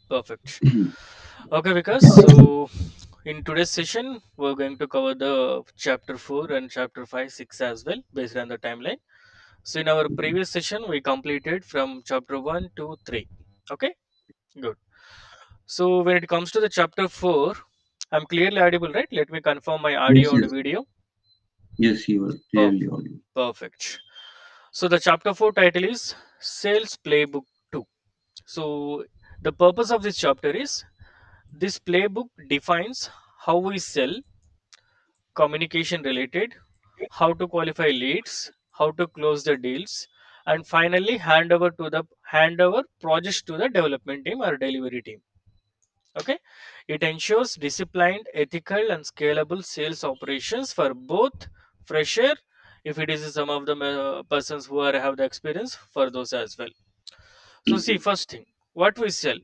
Perfect. Okay, Vikas. So, in today's session, we're going to cover the chapter 4 and chapter 5, 6 as well, based on the timeline. So, in our previous session, we completed from chapter 1 to 3. Okay, good. So, when it comes to the chapter 4, I'm clearly audible, right? Let me confirm my Yes, audio and yes, video. yes, you are Perf- clearly audible. Perfect. So, the chapter 4 title is Sales Playbook 2. So, the purpose of this chapter is this playbook defines how we sell, communication related, how to qualify leads, how to close the deals, and finally hand over projects to the development team or delivery team. Okay, it ensures disciplined, ethical, and scalable sales operations for both fresher, if it is some of the persons who have the experience, for those as well. So, see, first thing, what we sell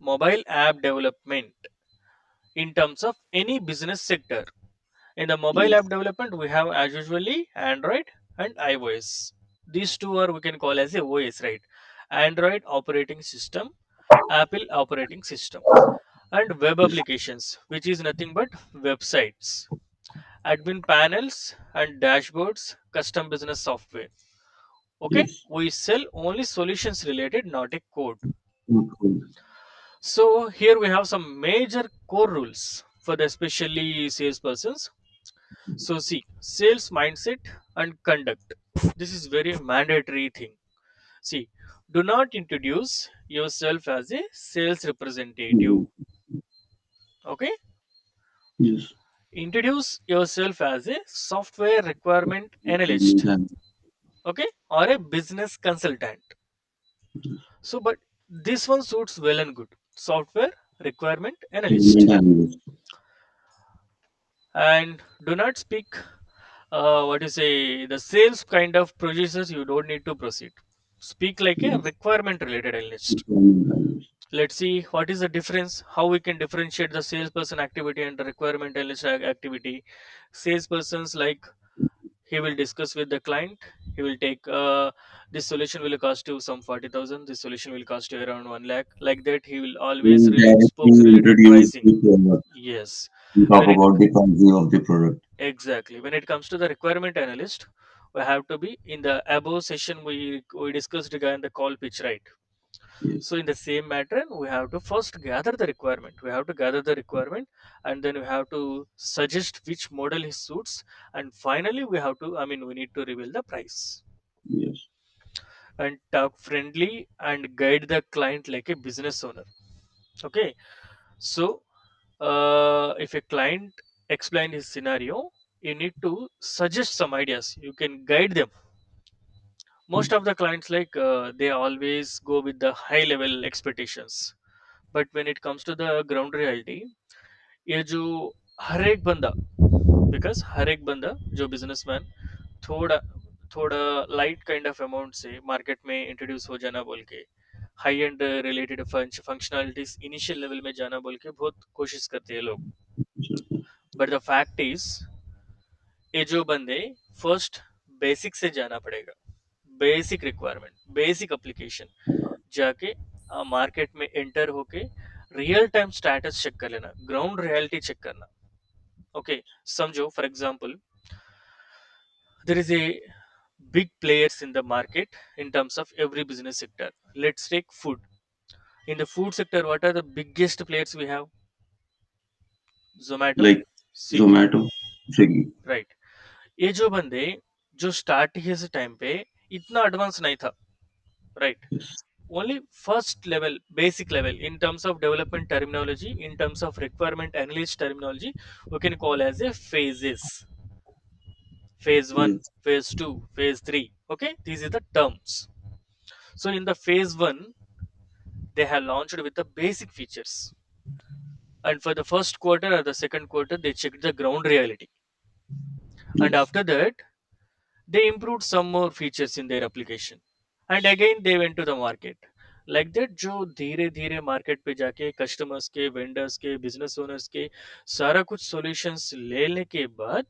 mobile app development in terms of any business sector. In the mobile app Yes, development, we have as usually Android and iOS. These two are we can call as a OS, right? Android operating system, Apple operating system, and web yes, applications, which is nothing but websites, admin panels and dashboards, custom business software. Okay, yes. we sell only solutions related, not a code. Good. So here we have some major core rules for the especially salespersons. So see, sales mindset and conduct. This is very mandatory thing. See, do not introduce yourself as a sales representative. Mm, Okay? yes. Introduce yourself as a software requirement analyst. Then, Okay? Or a business consultant. So but this one suits well and good. Software requirement analyst. then, And do not speak what you say the sales kind of producers, you don't need to proceed. Speak like a yes. requirement related analyst. Let's see what is the difference, how we can differentiate the salesperson activity and the requirement analyst activity. Salespersons, like, he will discuss with the client, he will take this solution will cost you some 40,000, this solution will cost you around 1 lakh, like that he will always Directly spokes related introduce pricing. the product. Yes. We talk When it about the concept of the product. Exactly. When it comes to the requirement analyst, we have to be in the above session we discussed regarding the call pitch, right? Yes, So in the same matter, we have to first gather the requirement. We have to gather the requirement, and then we have to suggest which model he suits, and finally we have to. I mean, we need to reveal the price yes, and talk friendly and guide the client like a business owner. Okay. So if a client explain his scenario, you need to suggest some ideas, you can guide them. Most of the clients, like, they always go with the high level expectations, but when it comes to the ground reality, ये जो हर एक बंदा, because हर एक बंदा जो businessman थोड़ा थोड़ा light kind of amount से मार्केट में इंट्रोड्यूस हो जाना बोल के, high and related functionalities initial level में जाना बोल के बहुत कोशिश करते हैं लोग. yes, but the fact is, ये जो बंदे फर्स्ट बेसिक से जाना पड़ेगा. बेसिक रिक्वायरमेंट, बेसिक एप्लीकेशन जाके मार्केट में एंटर होके रियल टाइम स्टेटस चेक कर लेना, ग्राउंड रियलिटी चेक करना. ओके, समझो for example, there is a big players in the market in terms of every business sector. Let's take food. In the food sector, what are the biggest players we have? Zomato, like Swiggy, Zomato, Swiggy. right? ये जो बंदे जो start किए से time पे इतना advance नहीं था, right? Yes, Only first level, basic level in terms of development terminology, in terms of requirement analyst terminology, we can call as a phases. Phase 1, yes, phase 2, phase 3. Okay, these are the terms. So in the phase 1, they have launched with the basic features, and for the first quarter or the second quarter they checked the ground reality, and yes, after that they improved some more features in their application, and again they went to the market. Like that, जो धीरे धीरे market पे जाके customers के, vendors के, business owners के सारा कुछ सॉल्यूशंस लेने के बाद,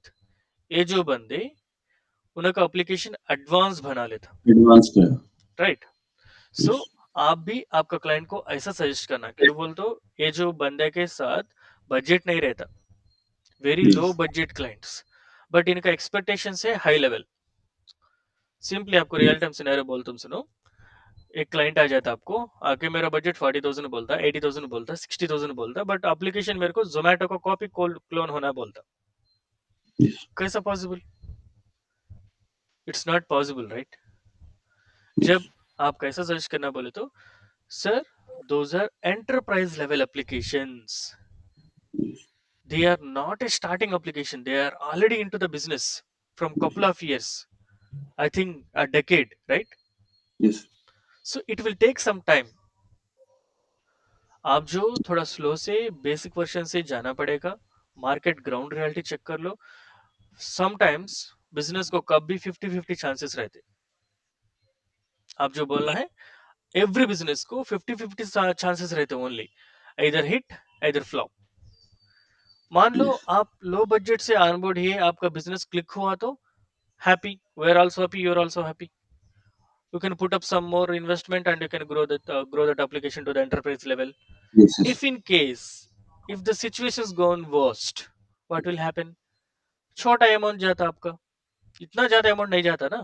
ये जो बंदे उनका एप्लीकेशन एडवांस बना लेता, advanced player. राइट? सो Yes, आप भी आपका क्लाइंट को ऐसा सजेस्ट करना कि तो बोल तो ये जो बंदे के साथ बजट नहीं रहता, very low Yes. Budget clients, but इनका एक्सपेक्टेशन है हाई लेवल। सिंपली आपको रियल Yes. टाइम सिनेरियो बोल, तुम सुनो। एक क्लाइंट आ जाता आपको, आके मेरा बजट 40,000 बोलता, 80,000 बोलता, 60,000 बोलता, बट एप्लीकेशन मेरे को जोमेटो का कॉपी क्लोन होना बोलता। Yes. कैसा possible? It's not possible, right? जब Yes. आप कैसा सर्च करना बोले तो, sir, those are enterprise level applications, Yes. they are not a starting application, they are already into the business from couple of years, I think a decade, right? Yes. So it will take some time। आप जो थोड़ा slow से basic version से जाना पड़ेगा, market ground reality check कर लो। Sometimes business को कब भी 50-50 चांसेस रहते। आप जो बोलना है, एवरी बिजनेस को 50-50 चांसेस रहते ओनली, इधर हिट इधर फ्लॉप। मान लो Yes. आप लो बजट से ऑनबोर्ड है, आपका बिजनेस क्लिक हुआ तो happy, we are also happy, you are also happy. You can put up some more investment and you can grow that application to the enterprise level. Yes. Yes. If in case, if the situation's gone worst, what will happen? छोटा amount जाता आपका, इतना ज्यादा amount नहीं जाता ना।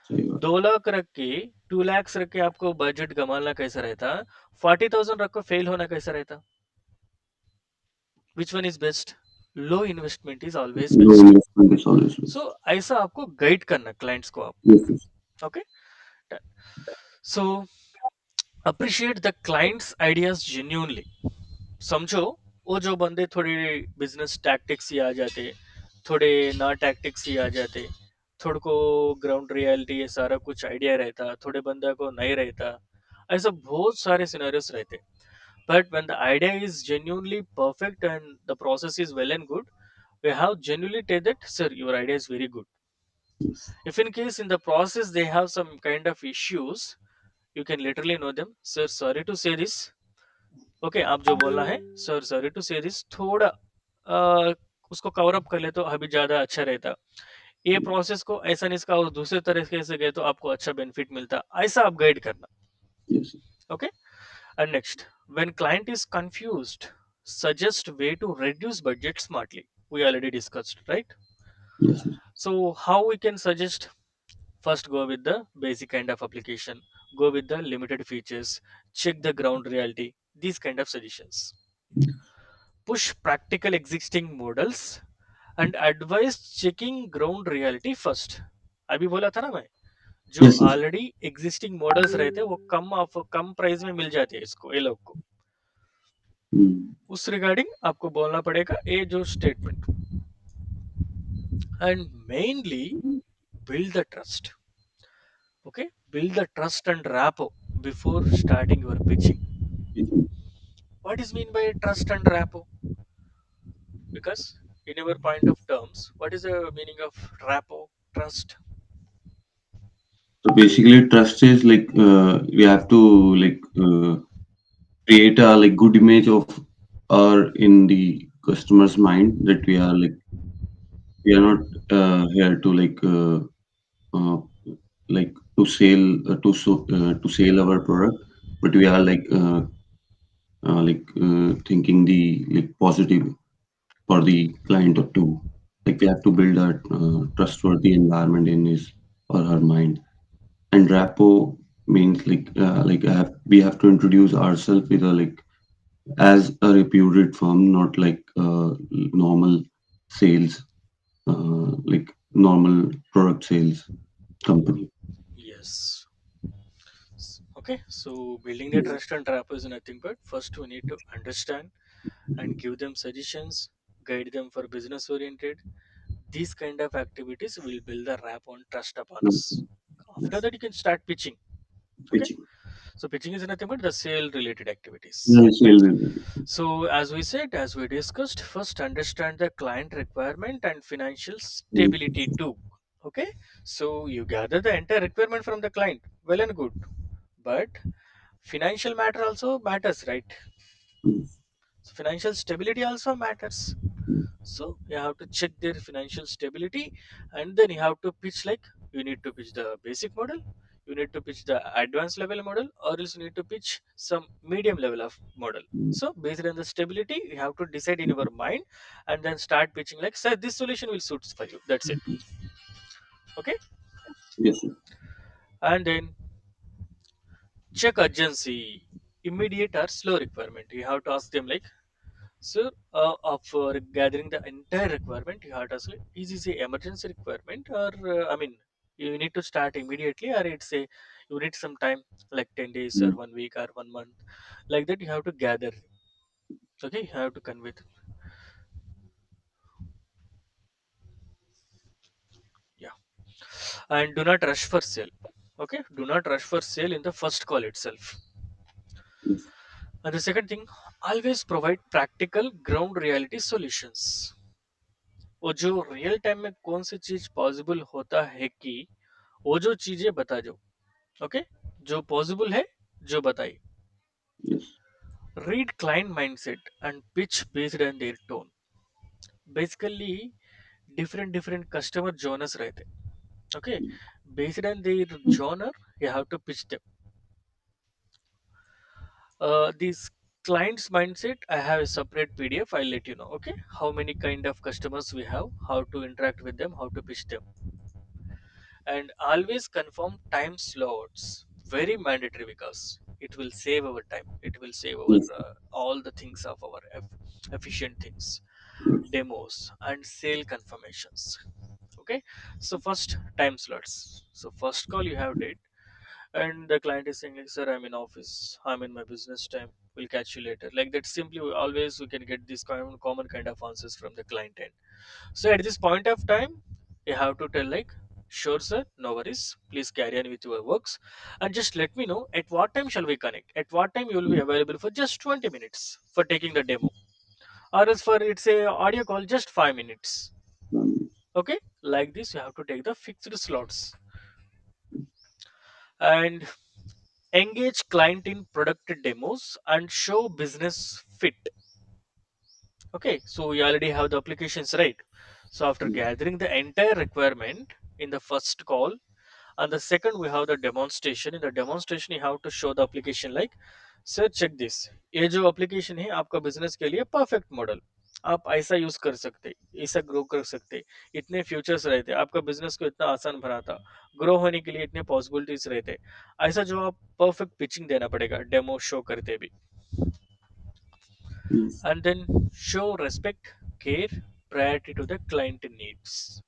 सही बात। 2 लाख रख के, 2 lakhs रख के आपको बजट कमाना कैसा रहता, 40,000 रख को फेल होना कैसा रहता? Which one is best? Low investment is always No best. investment is always so best. ऐसा आपको गाइड करना क्लाइंट्स को आप। Yes. Yes. Okay, so appreciate the clients ideas genuinely. समझो, वो जो बंदे थोड़े बिजनेस टैक्टिक्स ही आ जाते, थोड़े ना टैक्टिक्स ही आ जाते, थोड़े को ग्राउंड रियलिटी ये सारा कुछ आइडिया रहता, थोड़े बंदा को नहीं रहता, ऐसा बहुत सारे सिनेरियोस रहते। But when the idea is genuinely perfect and the process is well and good, we have genuinely tell that, sir, your idea is very good. Yes. If in case in the process they have some kind of issues, you can literally know them, sir, sorry to say this। Okay, आप जो बोलना है, sir sorry to से this, थोड़ा उसको cover up कर ले तो अभी ज़्यादा अच्छा रहता। ये प्रोसेस को ऐसा नहीं, इसका और दूसरे तरीके से गए तो आपको अच्छा बेनिफिट मिलता, ऐसा आप गाइड करना। Yes. Okay, and next, when client is confused, suggest way to reduce budget smartly। we already discussed, right? Yes. Yes. So how we can suggest? First, go with the basic kind of application, go with the limited features, check the ground reality, these kind of suggestions। Push practical existing models and advise checking ground reality first। अभी बोला था ना मैं, जो Yes. Yes. Already existing models रहते हैं वो कम price में मिल जाते हैं इसको, ये लोग को। Mm. उस रिगार्डिंग आपको बोलना पड़ेगा ये जो statement. And mainly build the trust। Okay, build the trust and rapport before starting your pitching। Yes. What is mean by trust and rapport? Because in our point of terms, what is the meaning of rapport, trust? So basically, trust is like we have to like create a like good image of our in the customer's mind that we are not here to uh, like to sell to sell our product, but we are thinking the like positive for the client or two. Like we have to build a trustworthy environment in his or her mind. And rapport means we have to introduce ourselves with a like as a reputed firm, not like normal sales, normal product sales company. Yes. Okay, so building the Yes. trust and rapport is nothing but first we need to understand and give them suggestions, guide them for business oriented. These kind of activities will build the rapport and trust upon us. After Yes. that, you can start pitching. Okay, Pitching. so pitching is nothing but the sale related activities. Yes, sales related. So, as we said, as we discussed, first understand the client requirement and financial Yes. stability too. Okay, so you gather the entire requirement from the client, well and good, but financial matter also matters, right? Yes. So, financial stability also matters. Yes. So, you have to check their financial stability, and then you have to pitch like, you need to pitch the basic model, You need to pitch the advanced level model, or else you need to pitch some medium level of model. Mm. So based on the stability, you have to decide in your mind, and then start pitching like, sir, this solution will suit for you. That's it. Okay. Yes, sir. And then check urgency, immediate or slow requirement. You have to ask them like, so, for gathering the entire requirement, you have to ask, like, is this a emergency requirement, or I mean, you need to start immediately, or it's a you need some time, like 10 days or Mm. 1 week or 1 month, like that. You have to gather. Okay, you have to convey. Yeah, and do not rush for sale. Okay, do not rush for sale in the first call itself. Yes. And the second thing, always provide practical ground reality solutions. वो जो real time में कौन सी चीज possible होता है कि वो जो चीजें बता दो. ओके, जो पॉसिबल है, जो बताई. Yes. Read client mindset and pitch based on their tone. Basically different different customer genres रहते. Okay, based on their Mm. Genre you have to pitch them. These clients mindset, I have a separate PDF, I'll let you know. Okay, how many kind of customers we have, how to interact with them, how to pitch them. And always confirm time slots, very mandatory, because it will save our time, it will save our Yes. all the things of our efficient things, Yes. demos and sale confirmations. Okay, so first, time slots. So first call you have date, and the client is saying like, sir, I'm in office, I'm in my business time, we'll catch you later, like that. Simply, always we can get this common kind of answers from the client end. So at this point of time, you have to tell like, sure sir, no worries, please carry on with your works, and just let me know at what time shall we connect, at what time you will be Mm. available for just 20 minutes for taking the demo, or else for it's a audio call just 5 minutes. Okay, like this you have to take the fixed slots. And engage client in product demos and show business fit. Okay, so we already have the applications, right? So after Mm. gathering the entire requirement in the first call, and the second we have the demonstration. In the demonstration you have to show the application like, sir check this, ये जो application है आपका business के लिए perfect model, आप ऐसा use कर सकते, ऐसा ग्रो कर सकते, इतने फ्यूचर्स रहते, आपका बिजनेस को इतना आसान बनाता, ग्रो होने के लिए इतने पॉसिबिलिटीज रहते, ऐसा जो आप परफेक्ट पिचिंग देना पड़ेगा डेमो शो करते भी. Yes. And then show respect, care, priority to the client needs.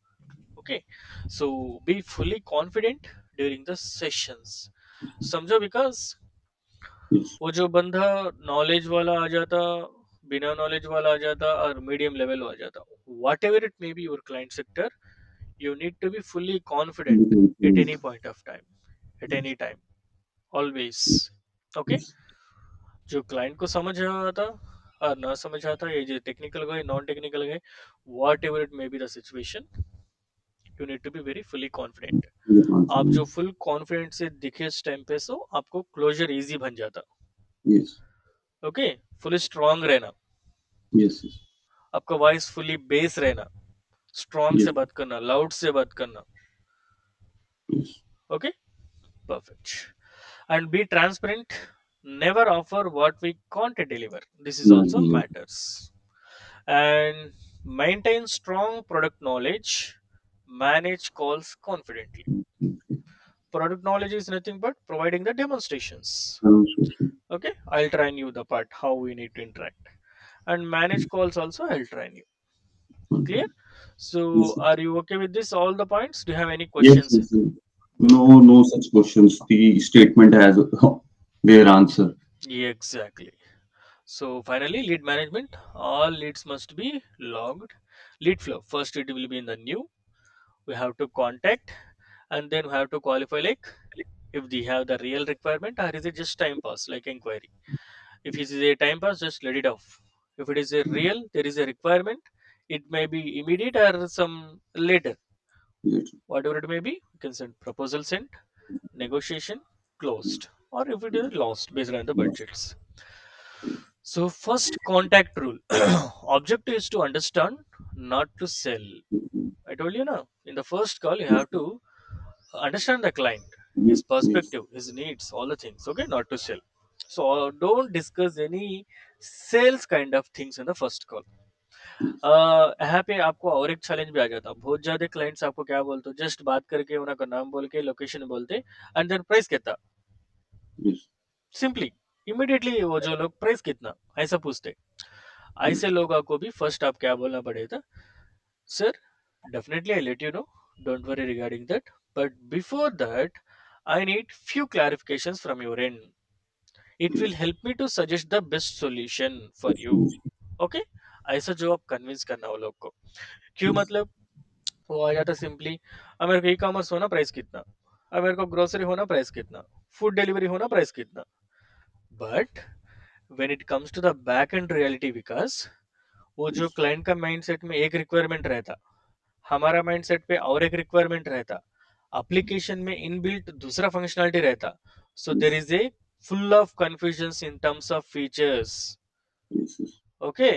Okay, so be fully confident during the sessions. समझो, बिकॉज Yes. वो जो बंदा नॉलेज वाला आ जाता, बिना नॉलेज वाला आ जाता, और मीडियम लेवल आ जाता, what ever it may be your client sector, you need to be fully confident at any point of time, at any time, always. Okay, Yes. जो क्लाइंट को समझ आता और ना समझ आता, ये जो टेक्निकल गए नॉन टेक्निकल गए, whatever it may be the situation, you need to be very fully confident. Yes. आप जो Confident. फुल कॉन्फिडेंट से दिखे इस टाइम पे, सो आपको क्लोजर इजी बन जाता. Yes. ओके, फुली स्ट्रांग रहना, Yes. Yes. आपका वॉइस फुली बेस रहना, स्ट्रांग से Yes. बात करना, लाउड से बात करना. Yes. Okay, perfect. And be transparent, never offer what we can't deliver, this is Not also really. matters. And maintain strong product knowledge, manage calls confidently. Okay. Product knowledge is nothing but providing the demonstrations. Pronunciation. Okay, I'll train you the part how we need to interact, and manage calls also I'll train you. Clear? Okay. So Yes. are you okay with this, all the points? Do you have any Yes. questions? Yes. Yes. No, no such questions. The statement has their answer. Yeah, exactly. So finally, lead management, all leads must be logged. Lead flow, first it will be in the new, we have to contact, and then we have to qualify like, if they have the real requirement, or is it just time pass like inquiry. If it is a time pass, just let it off. If it is a real, there is a requirement, it may be immediate or some later, Yes. whatever it may be, you can send proposal sent, negotiation closed, or if it is lost based on the Yes. budgets. So first contact rule, objective is to understand, not to sell. I told you now, in the first call you have to understand the client. his Yes. perspective, his needs, all the things. Okay, not to sell. So don't discuss any sales kind of things in the first call. Yes. यहाँ पे आपको और एक challenge भी आ जाता है, बहुत ज्यादा क्लाइंट्स आपको क्या बोलते हो, जस्ट बात करके उनका नाम बोल के लोकेशन बोलते एंड देन प्राइस कितना, Yes. सिंपली इमिडिएटली वो जो लोग प्राइस कितना ऐसा पूछते, ऐसे Yes. लोगों को भी फर्स्ट आप क्या बोलना पड़ेगा, sir definitely I let you know, don't worry regarding that, but before that I need few clarifications from your end, it will Yes. help me to suggest the best solution for you. Yes. Okay, ऐसा जो आप convince करना वो लोग को, क्यों मतलब वो आ जाता सिंपली, अब मेरे को ई कॉमर्स होना प्राइस कितना, अब मेरे को ग्रोसरी होना प्राइस कितना, फूड डिलीवरी होना प्राइस कितना, but when it comes to the back end reality, Vikas वो जो Yes. क्लाइंट का माइंडसेट में एक रिक्वायरमेंट रहता, हमारा माइंडसेट पे और एक रिक्वायरमेंट रहता, एप्लीकेशन में इनबिल्ट दूसरा फंक्शनलिटी रहता, सो देर Yes. Is a full of confusions in terms of features. Yes. Yes. Okay,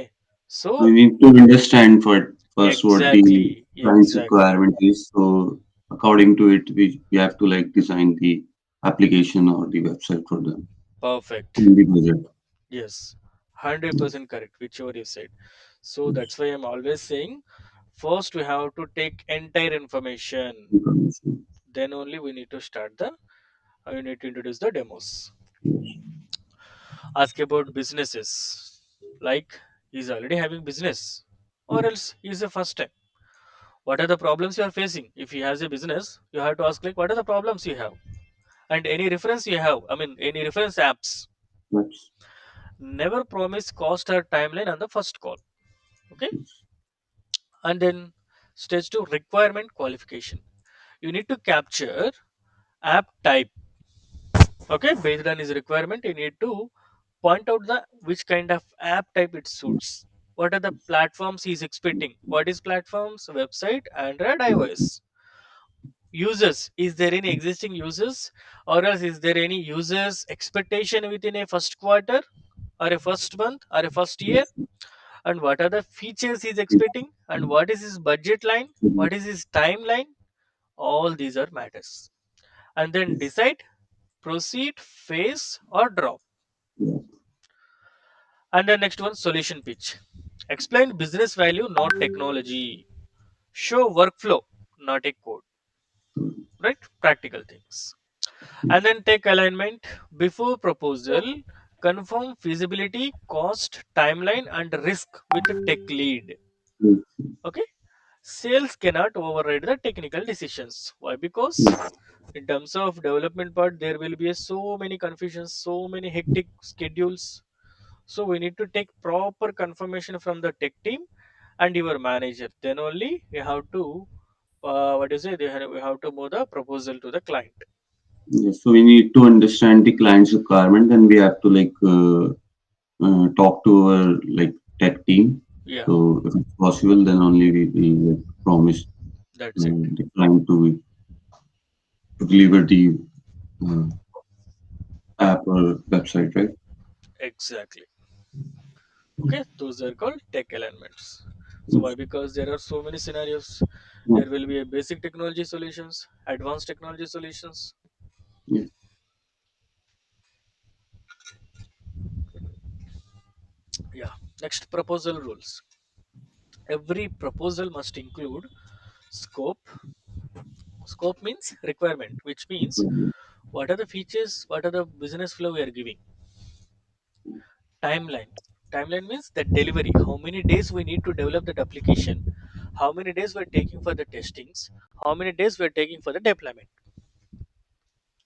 We so need to understand first what the exactly, client's exactly, requirement is. So according to it, we have to like design the application or the website for them perfect. in the budget. Yes, Yes. 100% correct, whichever you said. So Yes. that's why I'm always saying first we have to take entire information, Information. then only we need to start the, we need to introduce the demos. Yes. Ask about businesses, like he's already having business or else he's the first time, what are the problems you are facing. If he has a business, you have to ask like what are the problems you have and any reference you have, I mean any reference apps. That's Never promise cost or timeline on the first call. Okay, yes. and then stage 2, requirement qualification. You need to capture app type. Okay, based on his requirement you need to point out the which kind of app type it suits, what are the platforms he's expecting, what is platforms, website, Android, iOS. Users, is there any existing users, or else is there any users expectation within a first quarter or a first month or a first year, Yes. and what are the features he's Yes. expecting, and what is his budget line, what is his timeline, all these are matters, and then Yes. decide proceed, phase, or drop. Yeah. And the next one, solution pitch. Explain business value, not technology. Show workflow, not a code. Right? Practical things. And then take alignment before proposal. Confirm feasibility, cost, timeline, and risk with the tech lead. Yes. Okay? Sales cannot override the technical decisions. Why? Because Yes. in terms of development part, there will be so many confusions, so many hectic schedules. So we need to take proper confirmation from the tech team and your manager. Then only we have to what is it? We have to move the proposal to the client. Yes. So we need to understand the client's requirement, and we have to like talk to our like tech team. Yeah, So if it's possible, then only we like, promise that's it. the client to deliver the uh, app or website, right? Exactly. Okay, those are called tech alignments. So why? Yes. Because there are so many scenarios. Yeah. There will be a basic technology solutions, advanced technology solutions. Yes. Yeah. Next, proposal rules. Every proposal must include scope. Scope means requirement, which means what are the features, what are the business flow we are giving. Timeline. Timeline means the delivery, how many days we need to develop that application, how many days we're taking for the testings, how many days we're taking for the deployment.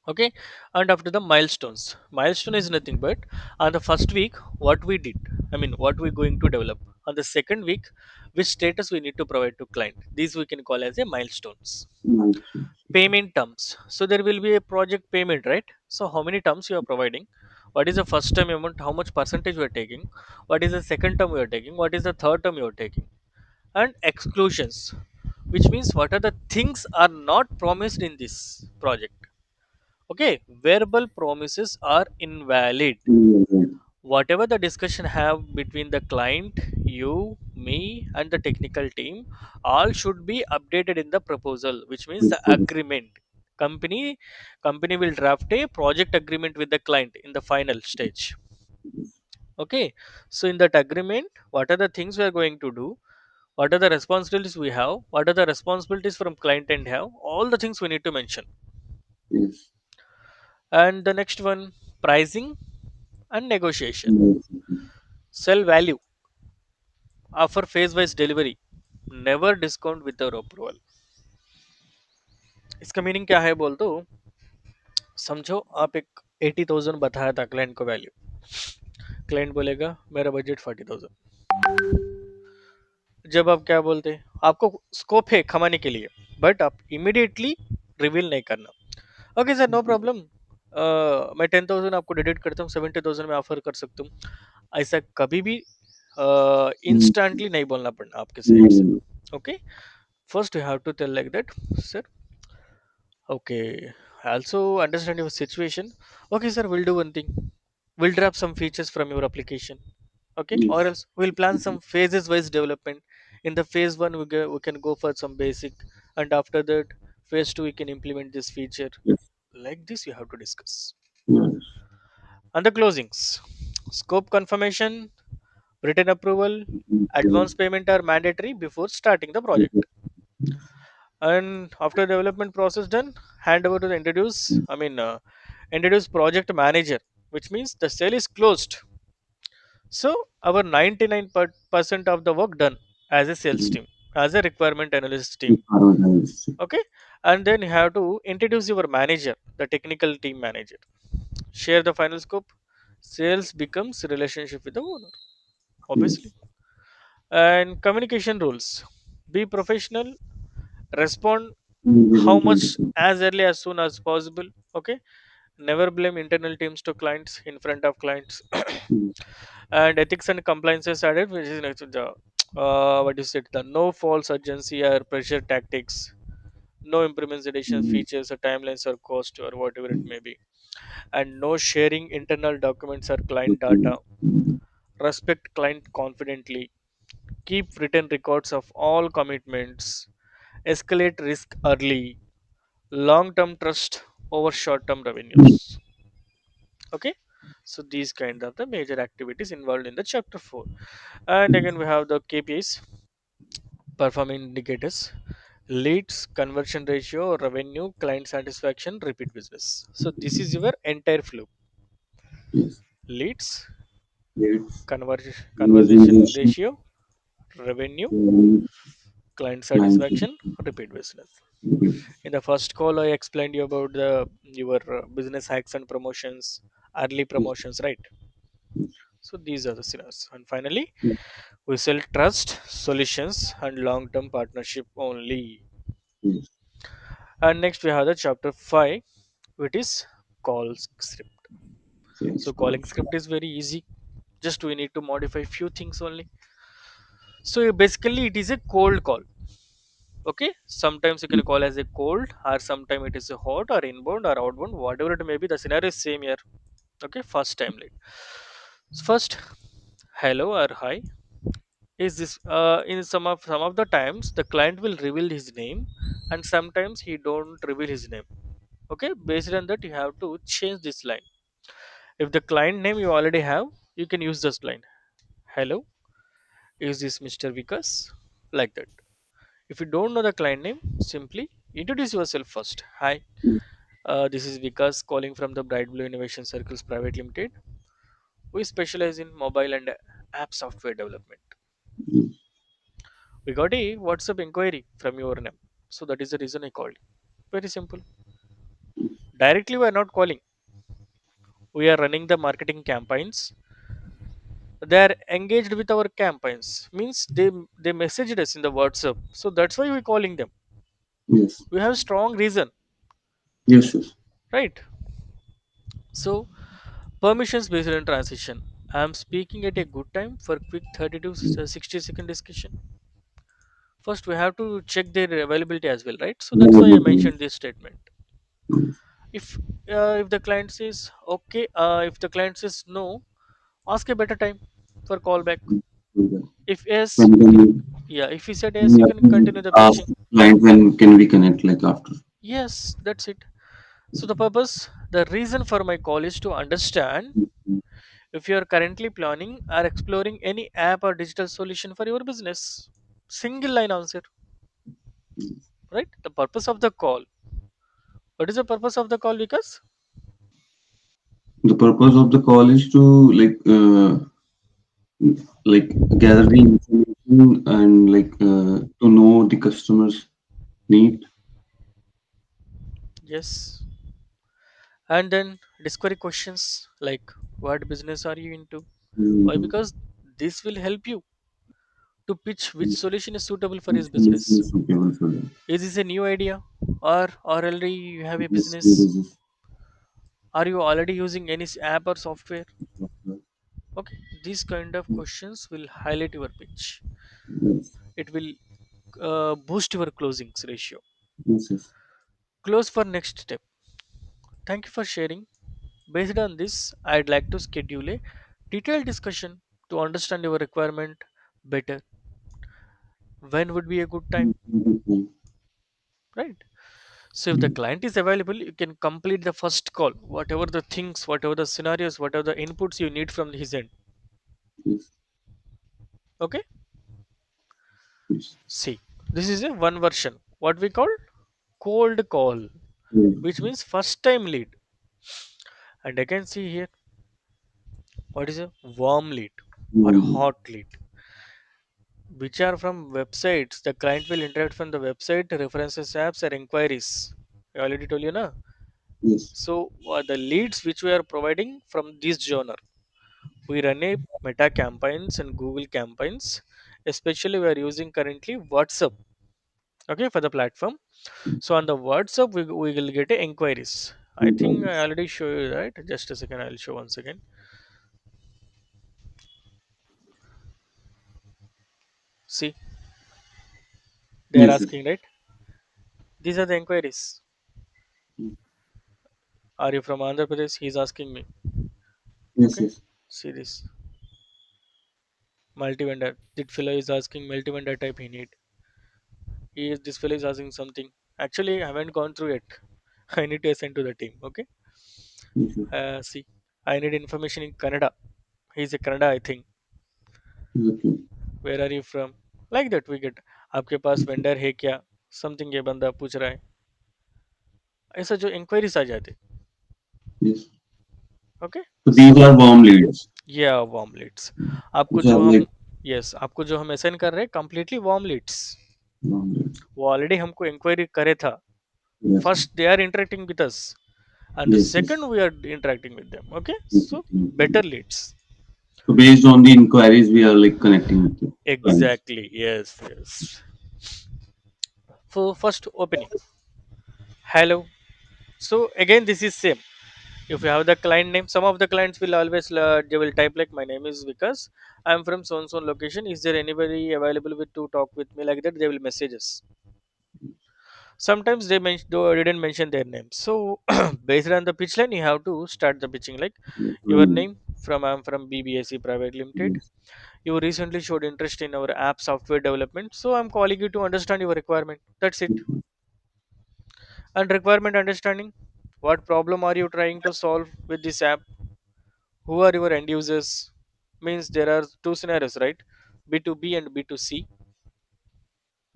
Okay, and after the milestones, milestone is nothing but on the first week what we did, I mean what we're going to develop, on the second week which status we need to provide to client, these we can call as a milestones. Nice. Payment terms, so there will be a project payment, right? So how many terms you are providing, what is the first term amount, how much percentage we are taking, what is the second term we are taking, what is the third term you are taking, and exclusions, which means what are the things are not promised in this project. Okay, verbal promises are invalid. Yes. Whatever the discussion have between the client, you, me, and the technical team, all should be updated in the proposal, which means the agreement. company company will draft a project agreement with the client in the final stage. Okay, so in that agreement, what are the things we are going to do, what are the responsibilities we have, what are the responsibilities from client end have, all the things we need to mention. Yes. And the next one, pricing and negotiation. Yes. Sell value, offer phase wise delivery, never discount without approval. इसका meaning क्या है बोल तो, समझो आप एक 80,000 बताया था क्लाइंट को वैल्यू, क्लाइंट बोलेगा मेरा बजट 40,000, जब आप क्या बोलते हैं, आपको स्कोप है कमाने के लिए, बट आप इमिडिएटली रिवील नहीं करना। ओके सर, नो प्रॉब्लम, मैं 10,000 आपको डेडिकेट करता हूँ, 70,000 में ऑफर कर सकता हूँ, ऐसा कभी भी इंस्टेंटली नहीं बोलना पड़ना आपके साइड से। Mm. Okay, first you have to tell like that, sir, okay, I also understand your situation. Okay, sir, we'll do one thing. We'll drop some features from your application. Okay, or Yes. else we'll plan some phases wise development. In the phase one, we can go for some basic, and after that, phase two, we can implement this feature. Yes. Like this, you have to discuss. Yes. And the closings, scope confirmation, written approval, Mm. advance payment are mandatory before starting the project. And after development process done, hand over to the introduce project manager, which means the sale is closed. So our 99% of the work done as a sales Mm. team, as a requirement analyst team. Paradise. Okay, and then you have to introduce your manager, the technical team manager, share the final scope. Sales becomes relationship with the owner, obviously. Yes. And communication rules, be professional, respond how much Mm. as early as soon as possible. Okay, never blame internal teams to clients in front of clients. And ethics and compliances added, which is next to the what is it, the no false urgency or pressure tactics, no implementation Mm. features or timelines or cost or whatever it may be, and no sharing internal documents or client data. Respect client confidently, keep written records of all commitments, escalate risk early, long term trust over short term revenues. Okay, so these kind of the major activities involved in the chapter 4. And again we have the KPIs, performance indicators, leads, conversion ratio, revenue, client satisfaction, repeat business. So this is your entire flow: Yes. leads, It's conversation ratio, revenue, client client. satisfaction, repeat business. In the first call I explained you about the your business hacks and promotions, early Yes. promotions, right? So these are the scenarios. And finally, Yes. we sell trust, solutions, and long term partnership only. Yes. And next we have the chapter 5, which is call script. Sales So calling calls. script is very easy. Just we need to modify few things only. So basically it is a cold call. Okay. Sometimes you can call as a cold, or sometimes it is a hot or inbound or outbound, whatever it may be. The scenario is same here. Okay. First time lead. First, hello or hi. Is this in some of the times the client will reveal his name, and sometimes he don't reveal his name. Okay, based on that you have to change this line. If the client name you already have, you can use this line: hello, is this Mr. Vikas? Like that. If you don't know the client name, simply introduce yourself first. Hi, this is Vikas calling from the Bright Blue Innovation Circles Private Limited. We specialize in mobile and app software development. Yes. We got a WhatsApp inquiry from your name. So that is the reason I called. Very simple. Directly we are not calling. We are running the marketing campaigns. They are engaged with our campaigns. Means they messaged us in the WhatsApp. So that's why we're calling them. Yes. We have strong reason, Yes. Yes. right? So permissions based on transition. I am speaking at a good time for quick 30 to 60-second discussion. First, we have to check their availability as well, right? So that's why I mentioned this statement. If if the client says okay, if the client says no, ask a better time for callback. If yes, When you can, can yeah. If he said we yes, you have can to continue the ask pitching. client when can we connect like after? Yes, that's it. So the purpose, the reason for my call is to understand if you are currently planning or exploring any app or digital solution for your business. Single line answer, right? The purpose of the call. What is the purpose of the call, Vikas? The purpose of the call is to like gather the information and to know the customer's need. Yes. And then discovery questions like what business are you into? Why? Mm, Because this will help you to pitch which mm, solution is suitable for which his solution business. is suitable for them. Is this a new idea, or already you have a Yes, business? this is Are you already using any app or software? Okay, these kind of yes, questions will highlight your pitch. yes, It will boost your closings ratio. yes, yes. Close for next step. Thank you for sharing. Based on this, I'd like to schedule a detailed discussion to understand your requirement better. When would be a good time? Mm, Right. So if the client is available, you can complete the first call, whatever the things, whatever the scenarios, whatever the inputs you need from his end. yes, Okay. yes. See, this is a one version. What we call cold call, which Mm, means first time lead. And I can see here what is a warm lead or mm, hot lead, which are from websites. The client will interact from the website, references, apps, or inquiries. I already told you, na. yes, So the leads which we are providing from this genre, we run a Meta campaigns and Google campaigns. Especially, we are using currently WhatsApp. Okay, for the platform. So on the WhatsApp, we will get a inquiries. I think I inquiries. already show you that. Just a second, I'll show once again. See, they are Yes, yes, asking, right? These are the inquiries. mm, Are you from Andhra Pradesh? He's asking me. yes, Okay, yes, see this multi-vendor. That fellow is asking multi-vendor type he need. This fellow is asking something. Actually, I haven't gone through it. I need to send to the team. Okay. yes, yes. See, I need information in Kannada. He's a Kannada, I think. Okay, Where are you from? Like that we get. आपके पास vendor है क्या? Something ये बंदा पूछ रहा है. ऐसा जो इंक्वायरीज आ जाते. yes. Okay. So these so are warm leads. या वार्म लीड्स. आपको Which are जो हम like यस आपको जो हम असाइन कर रहे हैं completely warm leads. warm leads. वो ऑलरेडी हमको इंक्वायरी करे था. Yes, First they are interacting with us, and the yes, yes. second we are interacting with them. Okay, so better Interesting. leads. So based on the inquiries, we are like connecting with the clients. Exactly, yes, yes. For first opening, hello. So again this is same. If you have the client name, some of the clients will always they will type like my name is Vikas, I'm from so and so location, is there anybody available with to talk with me, like that they will message us. Sometimes didn't mention their name. So based on the pitch line you have to start the pitching like your Mm, name, from I'm from BBSC Private Limited. yes, You recently showed interest in our app software development, so I'm calling you to understand your requirement. That's it. And requirement understanding, what problem are you trying to solve with this app? Who are your end users? Means there are two scenarios, right? B2B and B2C.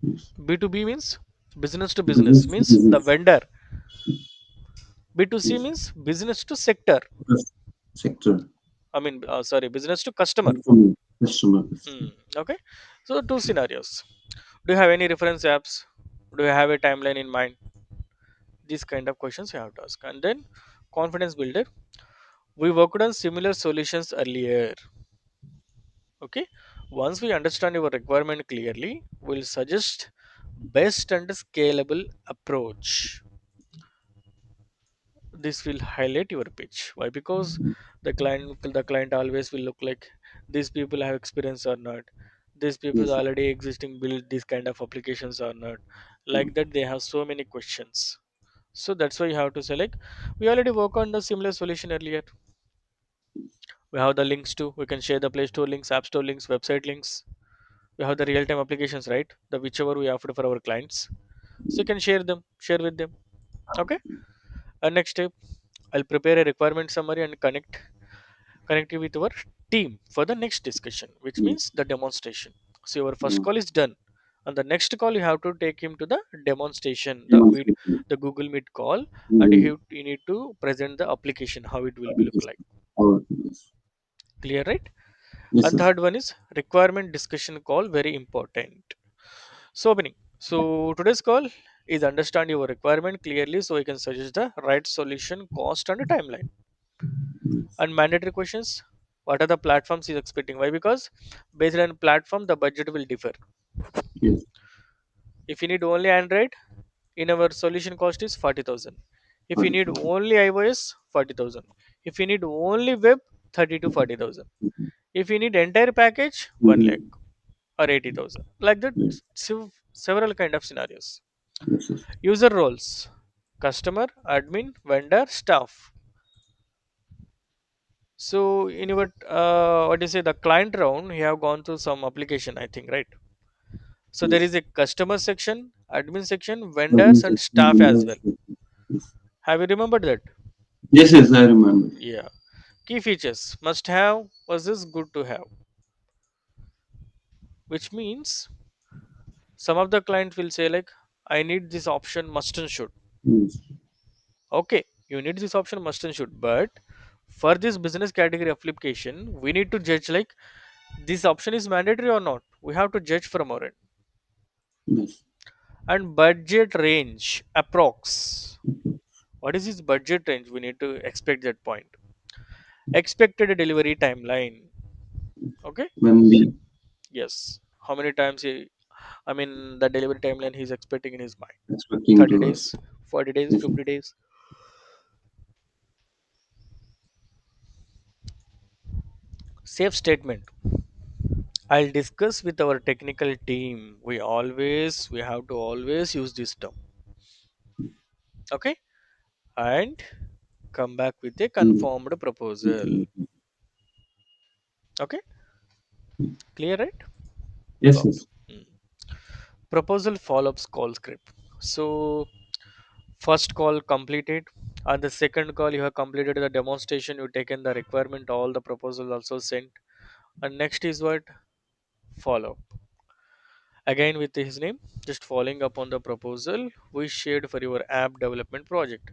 yes. B2B means business to business, Business to means the business. vendor. B2C Yes. means business to sector. First sector. I mean, sorry, business to customer. Customer. Customer. Hmm. Okay. So two scenarios. Do you have any reference apps? Do you have a timeline in mind? These kind of questions you have to ask. And then confidence builder. We worked on similar solutions earlier. Okay. Once we understand your requirement clearly, we'll suggest best and scalable approach. This will highlight your pitch. Why? Because the client always will look like these people have experience or not, these people Yes. already existing build these kind of applications or not, like that they have so many questions. So that's why you have to say like we already work on the similar solution earlier. We have the links to, we can share the play store links, app store links, website links. We have the real-time applications, right? The whichever we offer for our clients, so you can share with them. Okay. Next step, I'll prepare a requirement summary and connect you with our team for the next discussion, which Yes. means the demonstration. So your first Uh, call is done. And the next call you have to take him to the demonstration, Demonstration. the Google Meet call, and Mm, you need to present the application, how it will be look yes. like. Yes. Clear, right? Yes, And sir. third one is requirement discussion call, very important. So Benny, so today's call is understand your requirement clearly so you can suggest the right solution, cost and a timeline. Yes. And mandatory questions, what are the platforms he's expecting? Why? Because based on platform the budget will differ. Yes. If you need only Android, in our solution cost is 40,000. If you need 40,000. only iOS, 40,000. If you need only web, 30 to 40,000. Mhm. If you need entire package, 1 lakh Mhm. or 80,000. Like that, Yes. several kind of scenarios. Yes, yes. User roles, customer, admin, vendor, staff. So in your what do you say, the client round, you have gone through some application, I think, right? So there Yes. is a customer section, admin section, vendors, Admin and section, staff as vendors well. section. Yes. Have you remembered that? Yes, yes, I remember. Yeah. Key features must have versus good to have, which means some of the clients will say like, I need this option must and should. Yes. Okay, you need this option must and should, but for this business category application, we need to judge like this option is mandatory or not. We have to judge from our end. Yes. And budget range approx. What is this budget range? We need to expect that point. Expected delivery timeline. Okay. When the Yes. How many times he, I mean, the delivery timeline he's expecting in his mind. expecting 30 to us. days, 40 days, Yes. 50 days. Safe statement. I'll discuss with our technical team. We have to always use this term. Okay. And come back with a Mm. confirmed proposal. Okay. Clear, right? Yes, Copy. yes. Mm. Proposal follow-ups call script. So first call completed. On the second call, you have completed the demonstration. You taken the requirement. All the proposal also sent. And next is what follow. Again with his name, just following up on the proposal we shared for your app development project.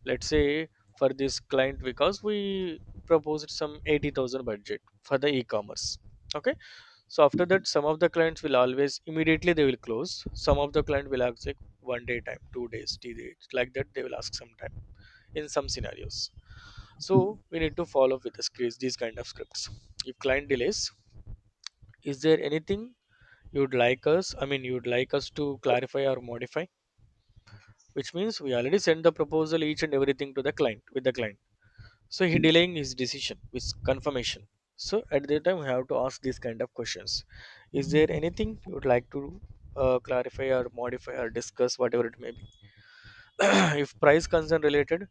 Let's say for this client because we proposed some 80,000 budget for the e-commerce. Okay. So after that, some of the clients will always immediately they will close. Some of the client will ask like 1 day time, 2 days, 3 days, like that they will ask some time in some scenarios. So we need to follow with the scripts, these kind of scripts. If client delays, is there anything you'd like us to clarify or modify? Which means we already sent the proposal each and everything to the client with the client. So he delaying his decision with confirmation. So at that time we have to ask these kind of questions. Is there anything you would like to clarify or modify or discuss, whatever it may be? If price concern related,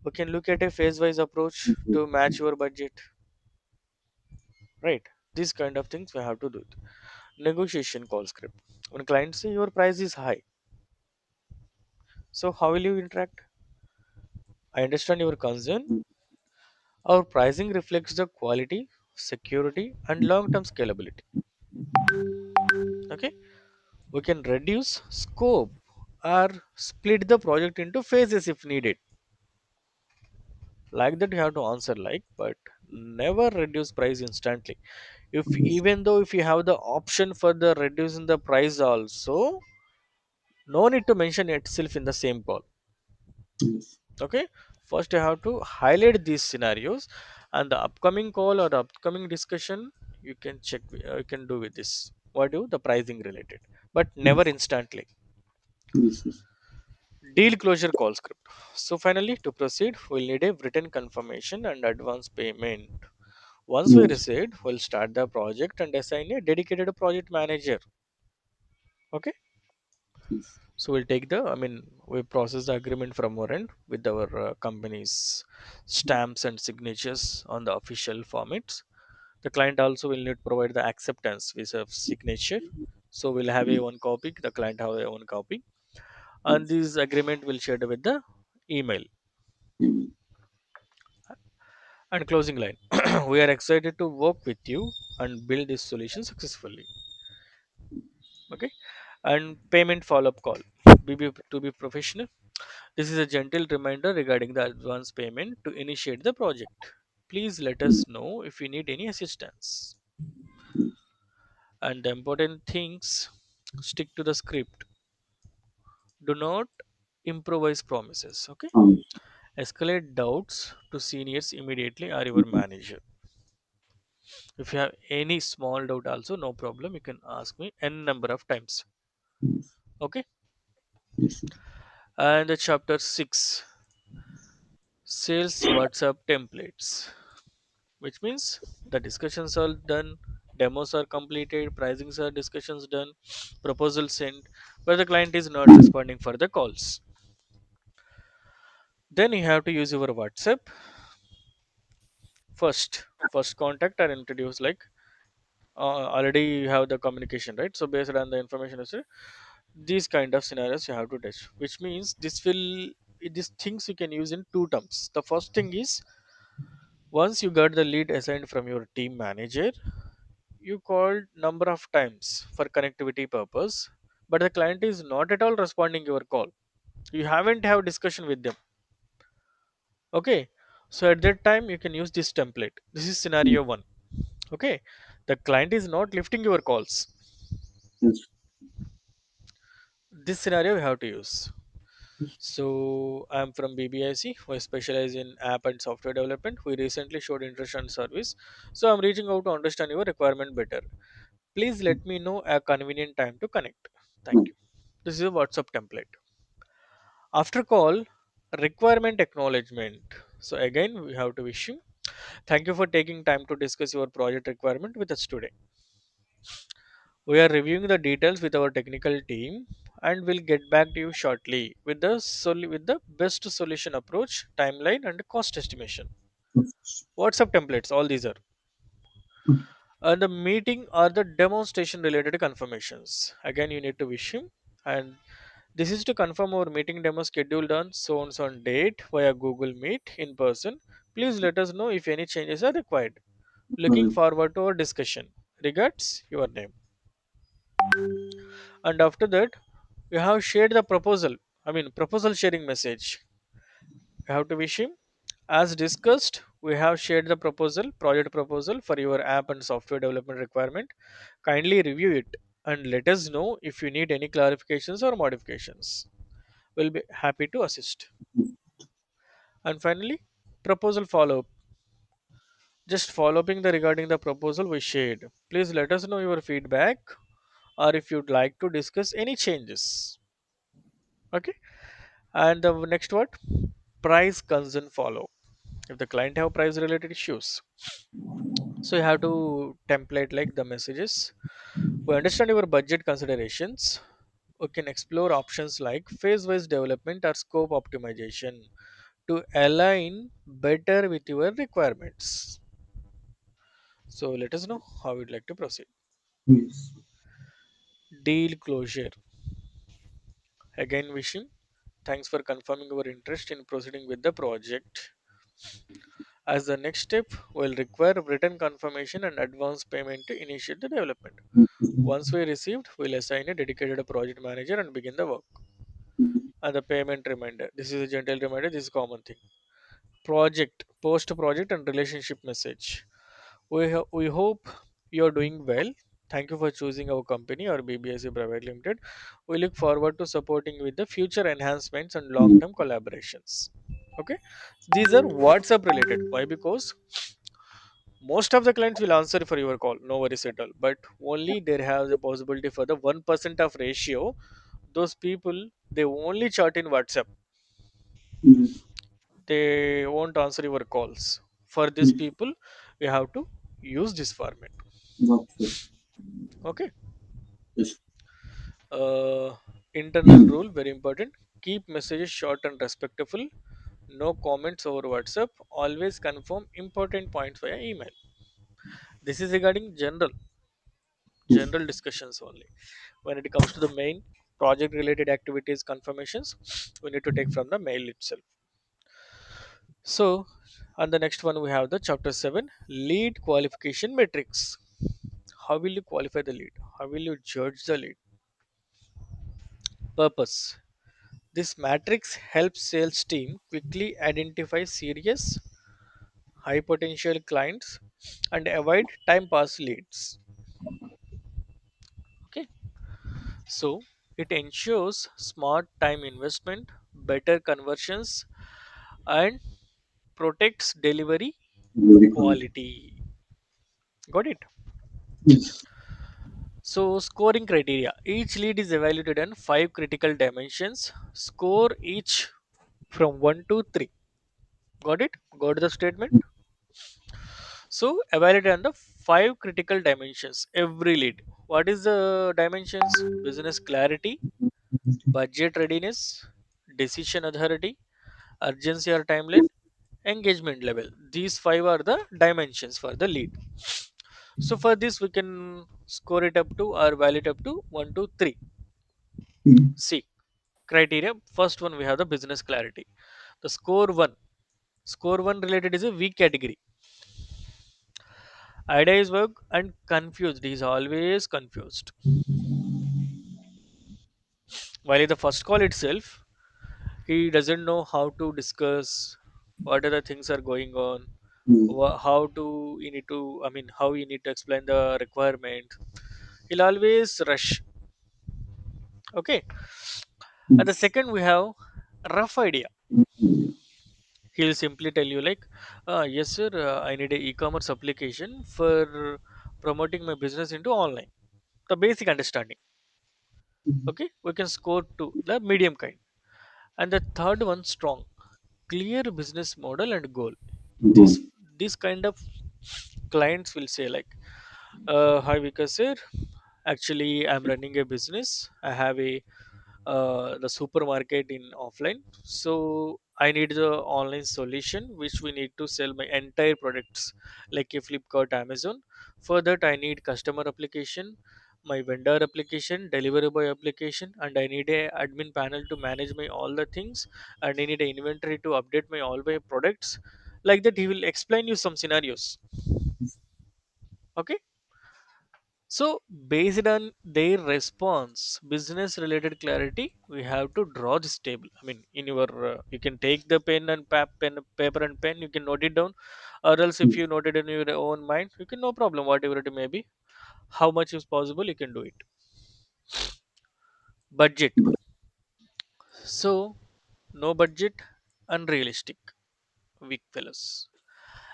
we can look at a phase wise approach to match your budget, right? These kind of things we have to do it. Negotiation call script. When clients say your price is high, so how will you interact? I understand your concern. Our pricing reflects the quality, security, and long term scalability. Okay, we can reduce scope or split the project into phases if needed. Like that, you have to answer like, but never reduce price instantly. If Yes. even though if you have the option for the reducing the price also, no need to mention itself in the same call. Yes. Okay, first you have to highlight these scenarios, and the upcoming call or the upcoming discussion you can check you can do with this what do the pricing related, but never Yes. instantly. Yes. Yes. Deal closure call script. So finally to proceed we'll need a written confirmation and advance payment. Once we Yes. receive, we'll start the project and assign a dedicated project manager. Okay. Yes. So we'll take the, I mean, we process the agreement from our end with our company's stamps and signatures on the official formats. The client also will need to provide the acceptance with a signature. So we'll have a Yes. one copy, the client have a one copy, and Yes. this agreement will shared with the email. Mm. And closing line. We are excited to work with you and build this solution successfully. Okay. And payment follow-up call. To be professional. This is a gentle reminder regarding the advance payment to initiate the project. Please let Mm. us know if you need any assistance. And the important things, stick to the script. Do not improvise promises. Okay. Um, Escalate doubts to seniors immediately or your mm. manager. If you have any small doubt, also no problem. You can ask me n number of times. Yes. Okay. Yes. And the chapter 6, sales WhatsApp templates, which means the discussions are done, demos are completed, pricings are discussions done, proposal sent, but the client is not responding for the calls. Then you have to use your WhatsApp first contact or introduce, like already you have the communication, right? So based on the information you say, these kind of scenarios you have to touch, which means these things you can use in two terms. The first thing is, once you got the lead assigned from your team manager, you called number of times for connectivity purpose, but the client is not at all responding your call. You haven't have discussion with them. Okay. So at that time you can use this template. This is Mm. scenario one. Okay. The client is not lifting your calls. Yes. This scenario you have to use. So I'm from BBIC. We specialize in app and software development. We recently showed interest in service. So I'm reaching out to understand your requirement better. Please let me know a convenient time to connect. Thank Mm. you. This is a WhatsApp template. After call, requirement acknowledgement. So again, we have to wish you. Thank you for taking time to discuss your project requirement with us today. We are reviewing the details with our technical team and will get back to you shortly with with the best solution approach, timeline and cost estimation. Yes. WhatsApp templates, all these are. Mm. And the meeting or the demonstration related confirmations. Again, you need to wish him. And this is to confirm our meeting demo scheduled on so and so on date via Google Meet in person. Please let us know if any changes are required. Looking Correct. forward to our discussion. Regards, your name. And after that, you have shared the proposal. I mean, proposal sharing message. You have to wish him. As discussed, we have shared the proposal, project proposal for your app and software development requirement. Kindly review it and let us know if you need any clarifications or modifications. We'll be happy to assist. And finally, proposal follow up. Just following the regarding the proposal we shared. Please let us know your feedback or if you'd like to discuss any changes. Okay. And the next what? Price concern follow. If the client have price related issues, so you have to template like the messages. We understand your budget considerations. We can explore options like phase wise development or scope optimization to align better with your requirements. So let us know how you'd like to proceed. Yes. Deal closure. Again, wishing thanks for confirming your interest in proceeding with the project. As the next step, we'll require written confirmation and advance payment to initiate the development. Once we received, we'll assign a dedicated project manager and begin the work. And the payment reminder. This is a gentle reminder. This is common thing. Project, post project and relationship message. We hope you're doing well. Thank you for choosing our company or BBSC Private Limited. We look forward to supporting with the future enhancements and Mm. long-term collaborations. Okay, these are WhatsApp related. Why? Because most of the clients will answer for your call, no worries at all. But only there has a possibility for the 1% of ratio. Those people they only chat in WhatsApp. Yes. They won't answer your calls. For these Yes. people, we have to use this format. WhatsApp. Okay. Yes. Uh, Internal rule very important. Keep messages short and respectful. No comments over WhatsApp. Always confirm important points via email. This is regarding Yes. general discussions only. When it comes to the main project related activities confirmations, we need to take from the mail itself. So, on the next one, we have the chapter 7, lead qualification metrics. How will you qualify the lead? How will you judge the lead? Purpose. This matrix helps sales team quickly identify serious, high potential clients and avoid time pass leads. Okay, so it ensures smart time investment, better conversions, and protects delivery Very quality. quality. Got it? Yes. So, scoring criteria. Each lead is evaluated on five critical dimensions. Score each from 1 to 3. Got it? Got the statement? So, evaluate on the five critical dimensions. Every lead. What is the dimensions? Business clarity, budget readiness, decision authority, urgency or timeline, engagement level. These five are the dimensions for the lead. So, for this, we can score it up to or value it up to 1 to 3. Mm. C. Criteria. First one, we have the business clarity. The score 1 related is a weak category. Idea is work and confused. He is always confused. While in the first call itself, he doesn't know how to discuss what other things are going on, Mm. how to you need to, I mean, how you need to explain the requirement. He'll always rush. Okay. And the second, we have rough idea. Mm. He'll simply tell you like, yes sir, I need a e-commerce application for promoting my business into online. The basic understanding. Okay, we can score to the medium kind. And the third one, strong, clear business model and goal. this Good. this kind of clients will say like, hi Vikas sir, actually I'm running a business. I have a the supermarket in offline, so I need the online solution which we need to sell my entire products like a Flipkart, Amazon. For that I need customer application, my vendor application, delivery boy application, and I need a admin panel to manage my all the things, and I need a inventory to update my all my products. Like that he will explain you some scenarios. Okay. So, based on their response, business related clarity, we have to draw this table. I mean, in your, you can take the pen and paper and pen, you can note it down, or else if you note it in your own mind, you can no problem, whatever it may be. How much is possible, you can do it. Budget. So, no budget, unrealistic, weak fellows.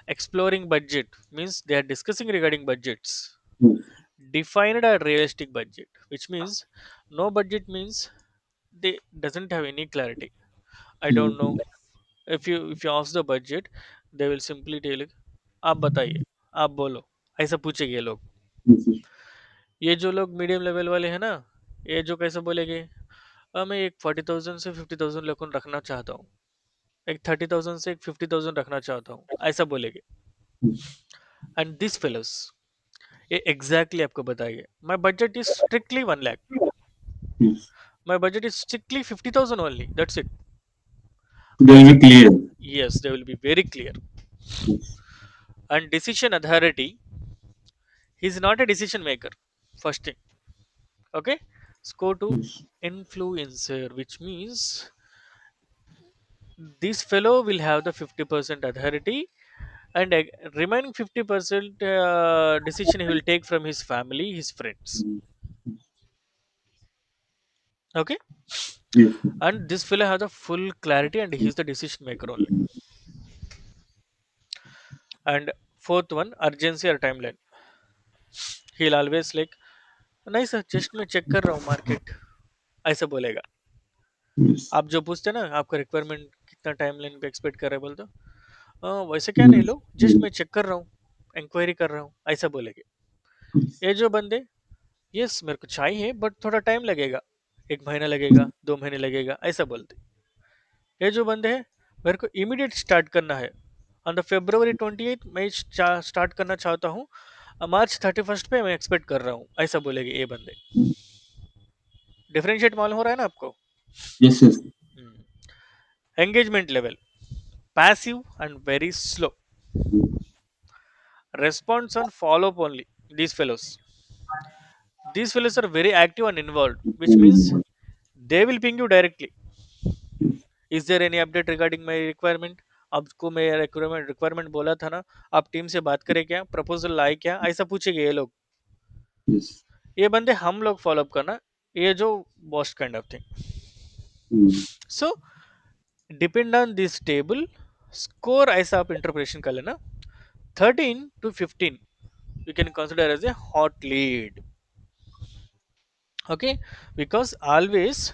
Exploring budget means they are discussing regarding budgets. Yes. Defined a realistic budget, which means no budget means they doesn't have any clarity. I don't know. If you ask the budget, they will simply tell you, आप बताइए, आप बोलो. ऐसा पूछेंगे ये लोग. Yes. Yes. ये जो लोग मीडियम लेवल वाले हैं ना, ये जो कैसे बोलेंगे, मैं एक 40,000 से 50,000 लोगों रखना चाहता हूँ, एक 30,000 से एक 50,000 रखना चाहता हूँ, ऐसा बोलेंगे. एंड दिस फेलोस, ये एग्जैक्टली आपको बताइए, my budget is strictly 1 lakh, Yes. my budget is strictly 50,000 only, that's it. They And will be clear. yes, they will be very clear. Yes. And decision authority, he's not a decision maker. First thing. Okay. Let's go to Yes. influencer, which means this fellow will have the 50% authority, and remaining 50% decision he will take from his family, his friends. Mm. Okay. Yes. And this fellow has the full clarity and he's the decision maker only. And fourth one, urgency or timeline. He'll always like, नहीं sir just मैं check कर रहा हूँ market, ऐसा बोलेगा. Yes. आप जो पूछते ना आपका रिक्वायरमेंट कितना टाइम लाइन पे एक्सपेक्ट कर रहे हैं बोलते हो, वैसे क्या नहीं Yes. लो, जस्ट मैं चेक कर रहा हूँ, इंक्वायरी कर रहा हूँ, ऐसा बोलेंगे. Yes. ये जो बंदे, यस मेरे को चाहिए बट थोड़ा टाइम लगेगा, 1 महीना लगेगा, 2 महीने लगेगा, ऐसा बोलते. ये जो बंदे हैं, मेरे को इमीडिएट स्टार्ट करना है, ऑन द February 28 मैं स्टार्ट करना चाहता हूँ, March 31 पे मैं एक्सपेक्ट कर रहा हूँ, ऐसा बोलेंगे ये बंदे. डिफरेंशिएट मालूम हो रहा है ना आपको. Yes. Yes. Engagement level. passive and very slow. Response and follow up only. These fellows. These fellows are very active and involved, which means they will ping you directly. Is there any update regarding my requirement? आपको मैं requirement requirement बोला था ना, आप team से बात करें क्या, प्रपोजल लाए क्या, ऐसा पूछेंगे ये लोग. Yes. ये बंदे हम लोग फॉलो अप करना, ये जो boss kind of thing. So depend on this table score ऐसा आप इंटरप्रिटेशन कर लेना. 13 to 15 you can consider as a hot lead. Okay, because always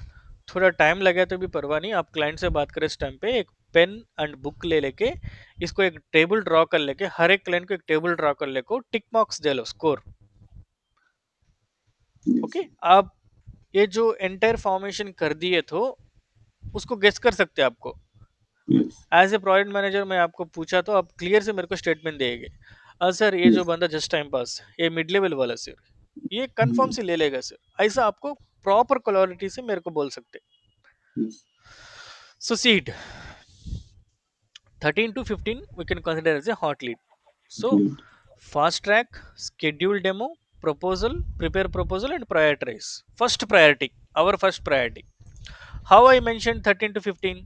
थोड़ा टाइम लगे तो भी परवाह नहीं, आप क्लाइंट से बात करें इस टाइम पे एक पेन एंड बुक ले लेके इसको एक टेबल ड्रॉ कर लेके, हर एक क्लाइंट को एक टेबल ड्रॉ कर लेको, टिक मार्क्स दे लो स्कोर. Yes. ओके, आप ये जो एंटायर फॉर्मेशन कर दिए तो उसको गेस कर सकते हैं आपको. Yes. As a project manager मैं आपको पूछा तो आप क्लियर से मेरे को स्टेटमेंट देंगे, सर ये जो Yes. बंदा जस्ट टाइम पास ये मिड लेवल वाला सर, ये कंफर्म से ले लेगा सर, ऐसा आपको प्रॉपर क्वालिटी से मेरे को बोल सकते. Yes. So seed 13 to 15 we can consider as a hot lead. So Great. fast track, schedule demo, proposal, prepare proposal and prioritize. First priority, our first priority. How I mentioned 13 to 15?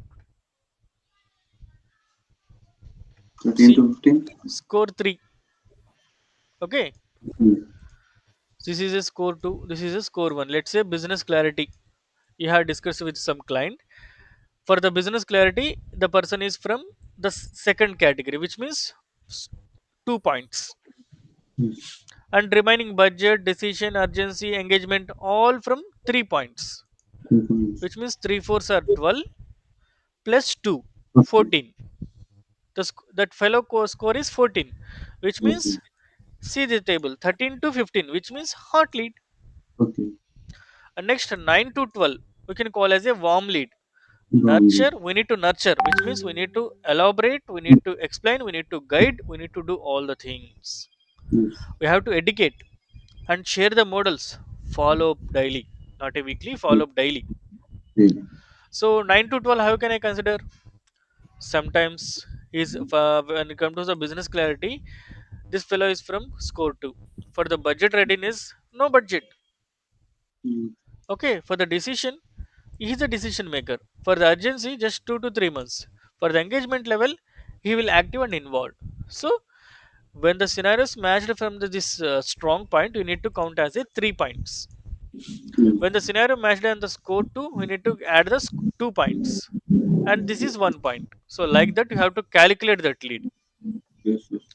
13 See, to 15. score 3. Okay. Mm. This is a score 2. This is a score 1. Let's say business clarity. You have discussed with some client. For the business clarity, the person is from the second category, which means 2 points. Yes. And remaining budget, decision, urgency, engagement, all from 3 points, Components. which means 3 fours are 12 plus 2, Okay. 14. That fellow score is 14, which Okay. means see the table 13 to 15, which means hot lead. Okay. And next 9 to 12, we can call as a warm lead. Boundary. Nurture, we need to nurture, which means we need to elaborate, we need to explain, we need to guide, we need to do all the things. Yes. We have to educate and share the models. Follow up daily, not a weekly, Yes. follow up daily. Really. So 9 to 12, how can I consider? Sometimes is when it comes to the business clarity, this fellow is from score 2. For the budget readiness, no budget. Mm. Okay, for the decision, he is a decision maker. For the urgency, just 2 to 3 months. For the engagement level, he will active and involved. So when the scenarios matched from this strong point, you need to count as a 3 points. Yes. When the scenario matched on the score 2, we need to add the 2 points. And this is 1 point. So like that, you have to calculate that lead. Yes. Yes.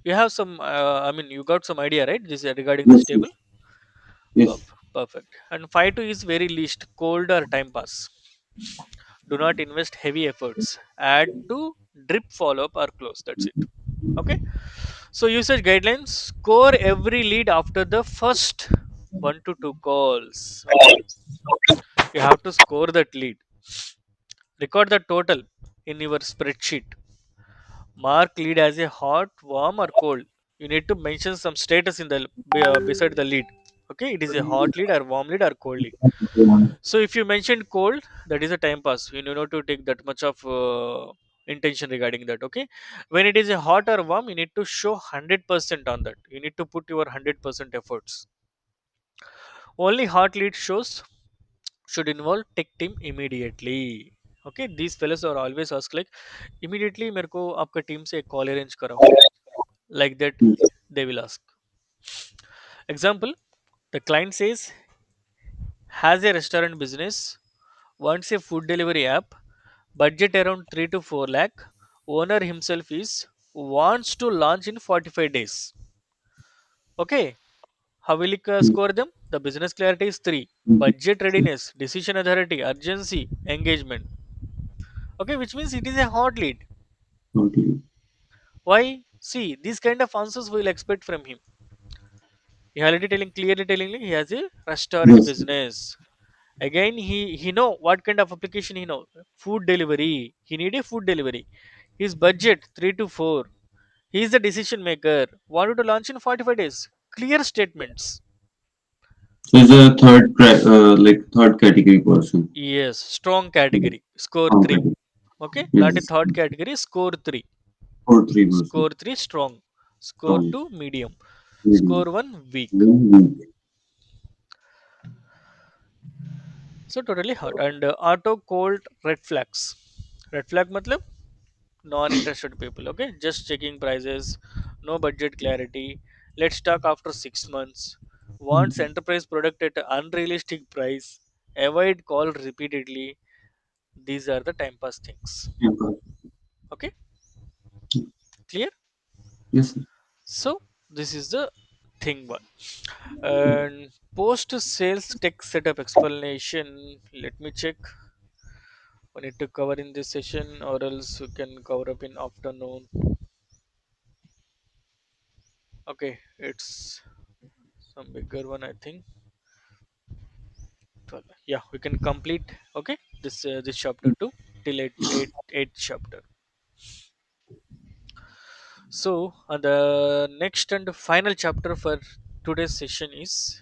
You have some, I mean, you got some idea, right? This regarding this Yes. table. Yes. Perfect. And 5 2 is very least cold or time pass. Do not invest heavy efforts. Add to drip follow up or close. That's it. Okay. So usage guidelines: score every lead after the first 1 to 2 calls. Okay. You have to score that lead. Record the total in your spreadsheet. Mark lead as a hot, warm, or cold. You need to mention some status in the beside the lead. Okay, it is a hot lead or warm lead or cold lead. So if you mentioned cold, that is a time pass. You need not to take that much of intention regarding that. Okay, when it is a hot or warm, you need to show 100% on that. You need to put your 100% efforts. Only hot lead shows should involve tech team immediately. Okay, these fellows are always asked like immediately मेरे को आपका team से एक call arrange करो, like that Yes. they will ask. Example: the client says has a restaurant business, wants a food delivery app, budget around 3 to 4 lakh, owner himself is wants to launch in 45 days. Okay, how will you Yes. score them? The business clarity is 3, Mm. budget readiness, decision authority, urgency, engagement. Okay, which means it is a hot lead. Okay. Why? See, these kind of answers we'll expect from him. He already telling clearly telling he has a restaurant Yes. business. Again, he know what kind of application he know. Food delivery. He need a food delivery. His budget 3 to 4. He is the decision maker. Wanted to launch in 45 days. Clear statements. So it's a third, like third category person. Yes, strong category. Score Strong 3. category. Okay, not a Yes. third category. Score 3. 4 3%. Score 3 strong. Score Strong. 2 medium. Medium. Score 1 weak. Then weak. So totally hard. And auto cold red flags. Red flag matlab non interested people. Okay, just checking prices, no budget clarity. Let's talk after 6 months. Wants enterprise product at unrealistic price. Avoid call repeatedly. These are the time pass things. Yeah. Okay, clear. Yes. So this is the thing one. And post sales tech setup explanation. Let me check. We need to cover in this session, or else we can cover up in afternoon. Okay, it's some bigger one, I think. 12. Yeah, we can complete. Okay, this chapter 2 till 8 chapter. So the next and final chapter for today's session is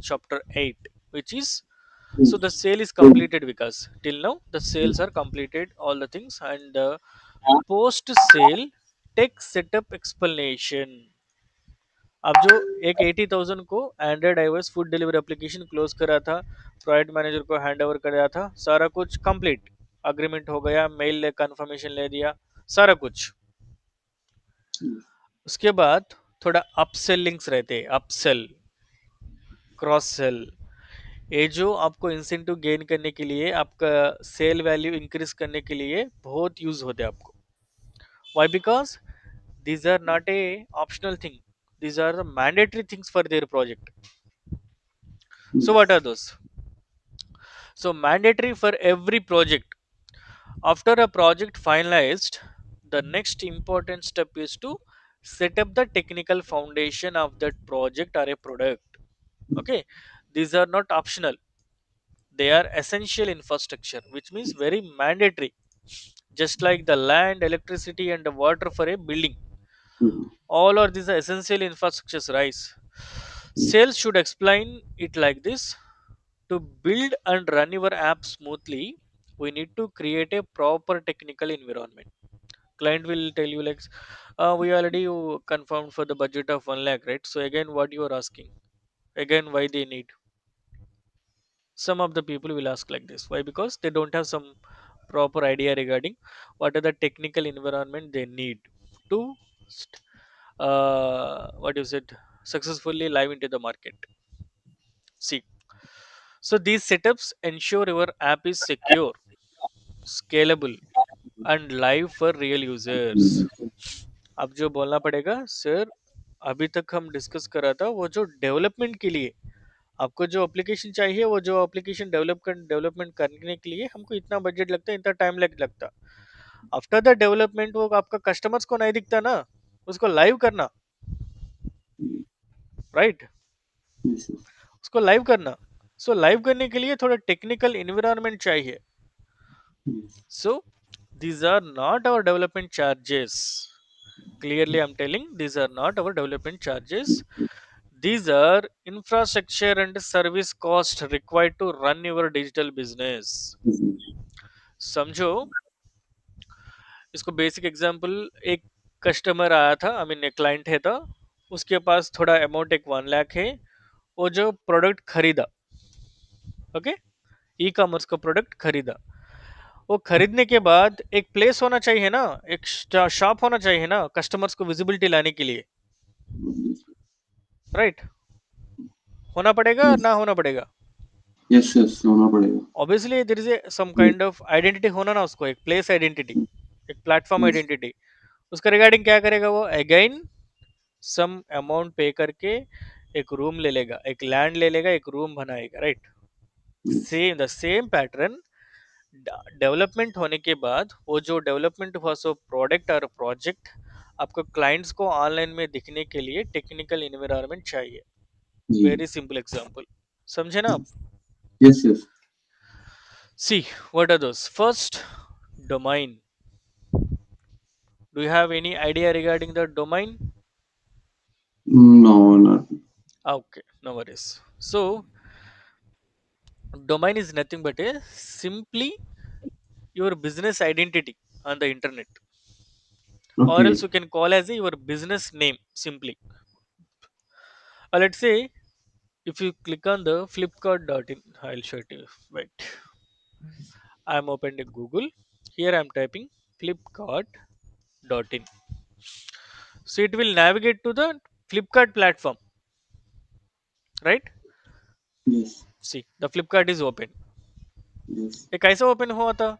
chapter 8, which is, so the sale is completed because till now the sales are completed, all the things, and post sale tech setup explanation. अब जो एक 80,000 को Android iOS food delivery application close करा था, project manager को hand over कराया था, सारा कुछ कंप्लीट, अग्रीमेंट हो गया, मेल ले कंफर्मेशन ले दिया, सारा कुछ। उसके बाद थोड़ा अपसेल लिंक्स रहते हैं, अपसेल, क्रॉस सेल, ये जो आपको इंसेंटिव गेन करने के लिए, आपका सेल वैल्यू इंक्रीज करने के लिए बहुत यूज होते हैं आपको। Why? Because these are not a optional thing, these are the mandatory things for their project. So what are Yes. those? So mandatory for every project. After a project finalized, the next important step is to set up the technical foundation of that project or a product. Okay, these are not optional, they are essential infrastructure, which means very mandatory. Just like the land, electricity, and the water for a building, Mhm. all are these are essential infrastructures, right? Yes. Sales should explain it like this: to build and run your app smoothly, we need to create a proper technical environment. Client will tell you like, we already confirmed for the budget of 1 lakh, right? So again, what you are asking? Again, why they need? Some of the people will ask like this. Why? Because they don't have some proper idea regarding what are the technical environment they need to, what is it, successfully live into the market. See, so these setups ensure your app is secure, scalable, and live for real users. अब जो बोलना पड़ेगा sir, अभी तक हम discuss कर रहा था वो जो डेवलपमेंट के लिए आपको जो एप्लीकेशन चाहिए, वो जो एप्लीकेशन डेवलपमेंट करने के लिए हमको इतना बजट लगता है, इतना टाइम लगता। आफ्टर द डेवलपमेंट वो आपका कस्टमर्स को नहीं दिखता ना, उसको लाइव करना, राइट? Yes. Yes. उसको लाइव करना। सो लाइव करने के लिए थोड़ा टेक्निकल इन्वायरमेंट चाहिए। Yes. So these are not our development charges. Clearly I'm telling, these are not our development charges. These are infrastructure and service cost required to run your digital business. Yes. समझो, इसको basic example, एक customer आया था, I mean एक client है था, उसके पास थोड़ा अमाउंट एक 1 लाख है, वो जो प्रोडक्ट खरीदा, ओके, ई कॉमर्स का प्रोडक्ट खरीदा, वो खरीदने के बाद एक प्लेस होना चाहिए ना, एक शॉप होना चाहिए ना कस्टमर्स को विजिबिलिटी लाने के लिए, राइट? होना पड़ेगा Yes. ना होना पड़ेगा? Yes. Yes. होना पड़ेगा. Obviously there is a some Yes. Kind of identity होना ना उसको, एक प्लेस आइडेंटिटी, एक प्लेटफॉर्म Yes. आइडेंटिटी। उसका रिगार्डिंग क्या करेगा वो? अगेन सम अमाउंट पे करके एक रूम ले लेगा, एक लैंड ले लेगा, एक रूम बनाएगा, right? Yes. Same the same pattern, development होने के बाद वो जो डेवलपमेंट हुआ सो प्रोडक्ट और प्रोजेक्ट आपको क्लाइंट्स को ऑनलाइन में दिखने के लिए टेक्निकल इन्वायरमेंट चाहिए। जी. वेरी सिंपल एग्जांपल, समझे ना आप? Yes. Yes. See, what are those? First, domain. Do you have any idea regarding the domain? No, not. Okay, no worries. So domain is nothing but a simply your business identity on the internet, or else Okay. you can call as your business name simply. Let's say if you click on the flipkart.in, I'll show it to you. Wait, I'm opening Google. Here I'm typing flipkart.in. So it will navigate to the Flipkart platform, right? Yes. See, the Flipkart is open. Yes. ये कैसे open हुआ था?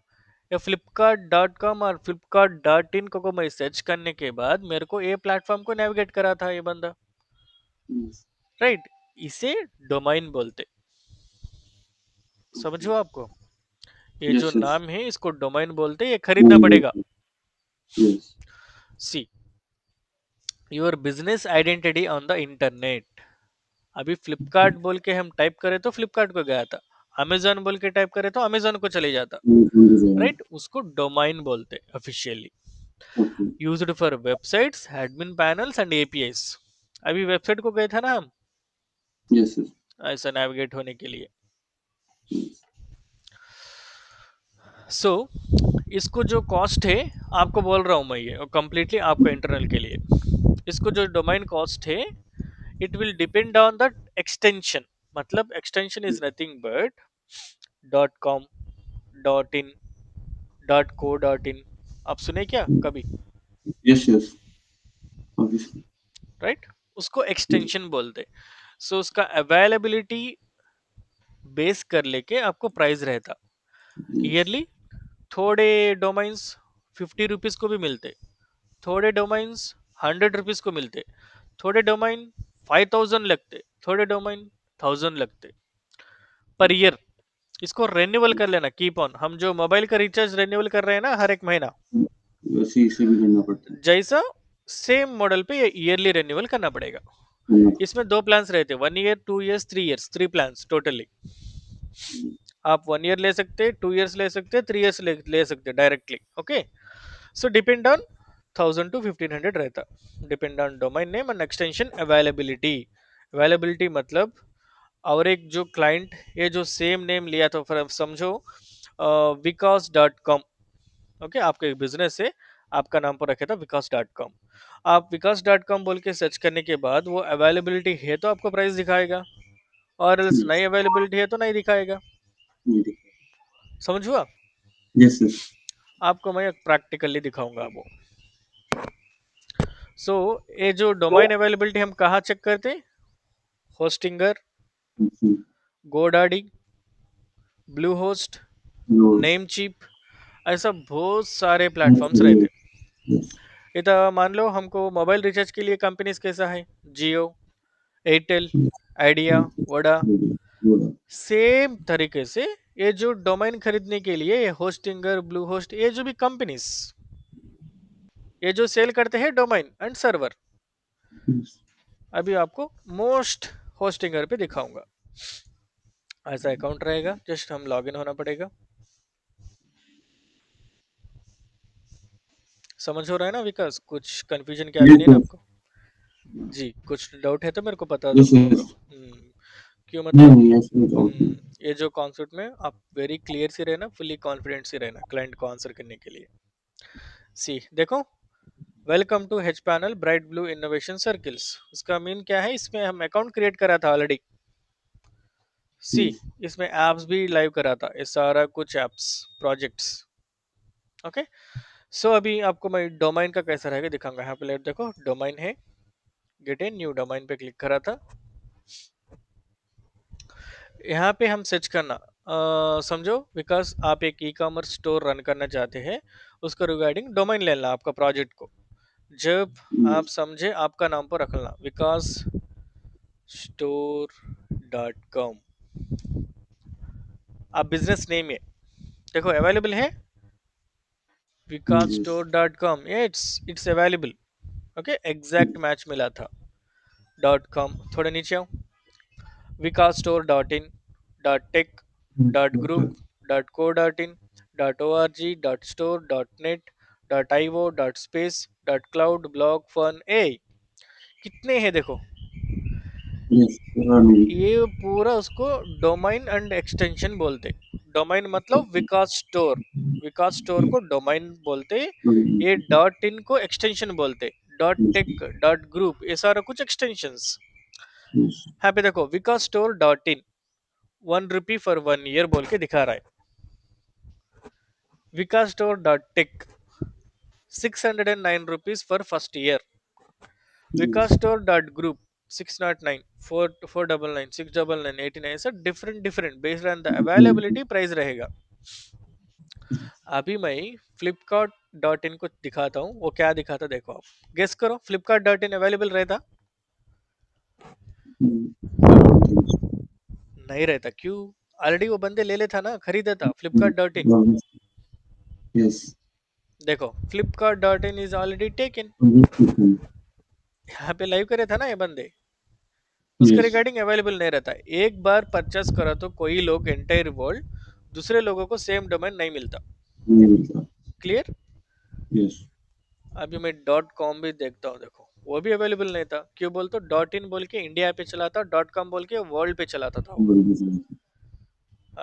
ये flipkart.com और flipkart.in को मैं search करने के बाद मेरे को ये प्लेटफॉर्म को नेविगेट करा था ये बंदा, Yes. राइट? इसे डोमाइन बोलते। समझो Okay. आपको, ये जो Yes. Yes. नाम है इसको डोमाइन बोलते, ये खरीदना Mm, पड़ेगा। yes. Yes. See, your business identity on the internet. अभी फ्लिपकार्ट बोल के हम टाइप करें तो फ्लिपकार्ट को गया था, अमेजोन बोल के टाइप करें तो अमेजोन को चले जाता, Mm, राइट? उसको डोमाइन बोलते officially, okay. Used for websites, admin panels and APIs. अभी वेबसाइट को गए थे ना हम, Yes. Yes. ऐसा नेविगेट होने के लिए। Yes. सो इसको जो कॉस्ट है, आपको बोल रहा हूँ मैं, ये कंप्लीटली आपको इंटरनल के लिए, इसको जो डोमाइन कॉस्ट है, it will depend on the extension. मतलब extension is nothing but dot com, dot in, dot co, dot in. आप सुने क्या कभी? Yes. Yes. Obviously. राइट, उसको Yes. एक्सटेंशन बोलते। सो उसका अवेलेबिलिटी बेस कर लेके आपको प्राइस रहता Yes. ईयरली। थोड़े डोमाइंस 50 रुपीज को भी मिलते, थोड़े डोमाइंस 100 रुपीज को मिलते, थोड़े डोमाइन 5000 लगते, थोड़े डोमाइन 1000 लगते पर ईयर। इसको रेन्यूअल कर लेना, कीप ऑन। हम जो मोबाइल का रिचार्ज रेन्यूअल कर रहे हैं ना हर एक महीना, वैसे इसे भी करना पड़ता है। जैसा सेम मॉडल पे ये ईयरली रेन्यूअल करना पड़ेगा। करना इसमें दो प्लान्स रहते, 1 year, 2 years, 3 years, 3 plans totally. आप 1 ईयर ले सकते, 2 ईयर्स ले सकते, 3 ईयर्स ले सकते directly. Okay, so depend on 1000 to 1500 रहता, depend on domain name and extension availability. Availability मतलब, और एक जो क्लाइंट ये जो सेम नेम लिया था, फॉर समझो विकास.com। ओके, आपका एक बिजनेस है, आपका नाम पर रखा था विकास.com। आप विकास.com बोल के सर्च करने के बाद वो अवेलेबिलिटी है तो आपको प्राइस दिखाएगा, और else Yes. नहीं अवेलेबिलिटी है तो नहीं दिखाएगा। नहीं। समझ हुआ? Yes. Yes. आपको मैं प्रैक्टिकली दिखाऊंगा वो। सो ये जो डोमाइन अवेलेबिलिटी हम कहाँ चेक करते हैं? Hostinger, Mhm. GoDaddy, Bluehost, No. Namecheap, ऐसा बहुत सारे Yes. प्लेटफॉर्म्स रहते। Yes. इधर मान लो हमको मोबाइल रिचार्ज के लिए कंपनीज कैसा है, Jio, Airtel, Idea, Voda. Good. Same तरीके से ये जो डोमेन खरीदने के लिए ये होस्टिंगर, ब्लू होस्ट, ये जो भी कंपनीज, ये जो सेल करते हैं डोमेन एंड सर्वर। Yes. अभी आपको मोस्ट होस्टिंगर पे दिखाऊंगा। ऐसा अकाउंट रहेगा, जस्ट हम लॉगिन होना पड़ेगा। समझ हो रहा है ना विकास? कुछ कंफ्यूजन क्या भी Yes. नहीं ना Yes. आपको? जी, कुछ डाउट है तो मेरे को बता दो। Yes. Yes. क्यों नहीं मतलब, नहीं ऐसे डाउट नहीं। ये जो कॉन्सेप्ट में आप वेरी क्लियर से रहना, फुली कॉन्फिडेंट से रहना क्लाइंट को आंसर करने के लिए। सी देखो, welcome to h panel bright blue innovation circles. उसका मीन क्या है? इसमें हम अकाउंट क्रिएट करा था ऑलरेडी। See, Yes. इसमें एप्स भी लाइव करा था, ये सारा कुछ एप्स, प्रोजेक्ट्स। ओके, सो अभी आपको मैं डोमाइन का कैसा रहेगा दिखाऊंगा। यहाँ पे देखो डोमाइन है, गेट ए न्यू डोमाइन पे क्लिक करा था। यहाँ पे हम सर्च करना, समझो विकास आप एक ई कॉमर्स स्टोर रन करना चाहते हैं, उसको रिगार्डिंग डोमाइन लेना आपका प्रोजेक्ट को। जब आप Yes. समझे आपका नाम पर रखना विकास store.com, आप बिजनेस नेम है, देखो अवेलेबल है Vikas Yes. store.com, it's available. Okay, exact match मिला था। डॉट कॉम, थोड़े नीचे आओ, Vikas store dot in, dot tech, dot group, dot co, dot in, dot O R G, dot store, dot net, dot I O, dot space, dot cloud, blog fun ए। कितने हैं देखो, Yes. There are many. ये पूरा उसको domain and extension बोलते। Domain मतलब Vikas store. Vikas store को डोमाइन बोलते। ये Okay. डॉट इन को एक्सटेंशन बोलते। Dot Yes. Tech, dot group, ये सारा कुछ एक्सटेंशंस। Yes. यहाँ पे देखो Vikas store dot in, 1 rupee for 1 year बोल के दिखा रहा है। Vikas store dot tech, 609 rupees for first year. Vikas Yes. Store dot group, 609, 499, 699, 89, ऐसा different different based on the availability price रहेगा। अभी मैं फ्लिपकार्ट डॉट इन को दिखाता हूँ, वो क्या दिखाता देखो आप। गेस करो, फ्लिपकार्ट डॉट इन अवेलेबल रहता? I don't think so. नहीं रहता, क्यों? ऑलरेडी वो बंदे ले लेता ना, खरीदा था फ्लिपकार्ट डॉट इन। Yes. देखो Flipkart dot in is already taken. Yes. यहाँ पे लाइव करे था ना ये बंदे, उसके Yes. रिगार्डिंग अवेलेबल नहीं रहता। एक बार परचेस करा तो कोई लोग एंटायर वर्ल्ड दूसरे लोगों को सेम डोमेन नहीं मिलता। क्लियर? Yes. अभी मैं डॉट कॉम भी देखता हूँ, देखो वो भी अवेलेबल नहीं था। क्यों बोल तो डॉट इन बोल के इंडिया पे चला था, डॉट कॉम बोल के वर्ल्ड पे चलाता था वो।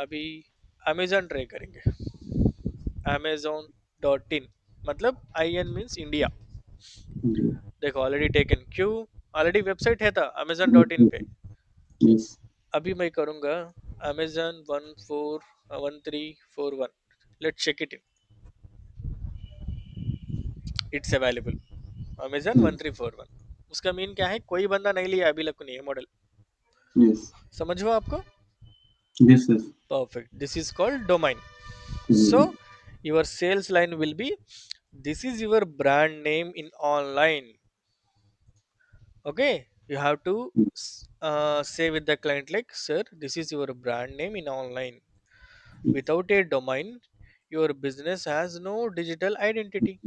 अभी अमेजन ट्राई करेंगे। अमेजोन डॉट इन मतलब आई एन मीन्स इंडिया। देखो ऑलरेडी टेकन, क्यों? ऑलरेडी वेबसाइट है था अमेजन डॉट इन पे। Yes. अभी मैं करूँगा Amazon 1341, let check it in, it's available. Amazon one Yes. Three four one उसका मीन क्या है? कोई बंदा नहीं लिया अभी लग नहीं है मॉडल। Yes. समझ हुआ आपको? Yes. Yes. Perfect. This is called domain. Mm. So your sales line will be, this is your brand name in online. Okay, you have to say with the client like, sir, this is your brand name in online. Without a domain, your business has no digital identity.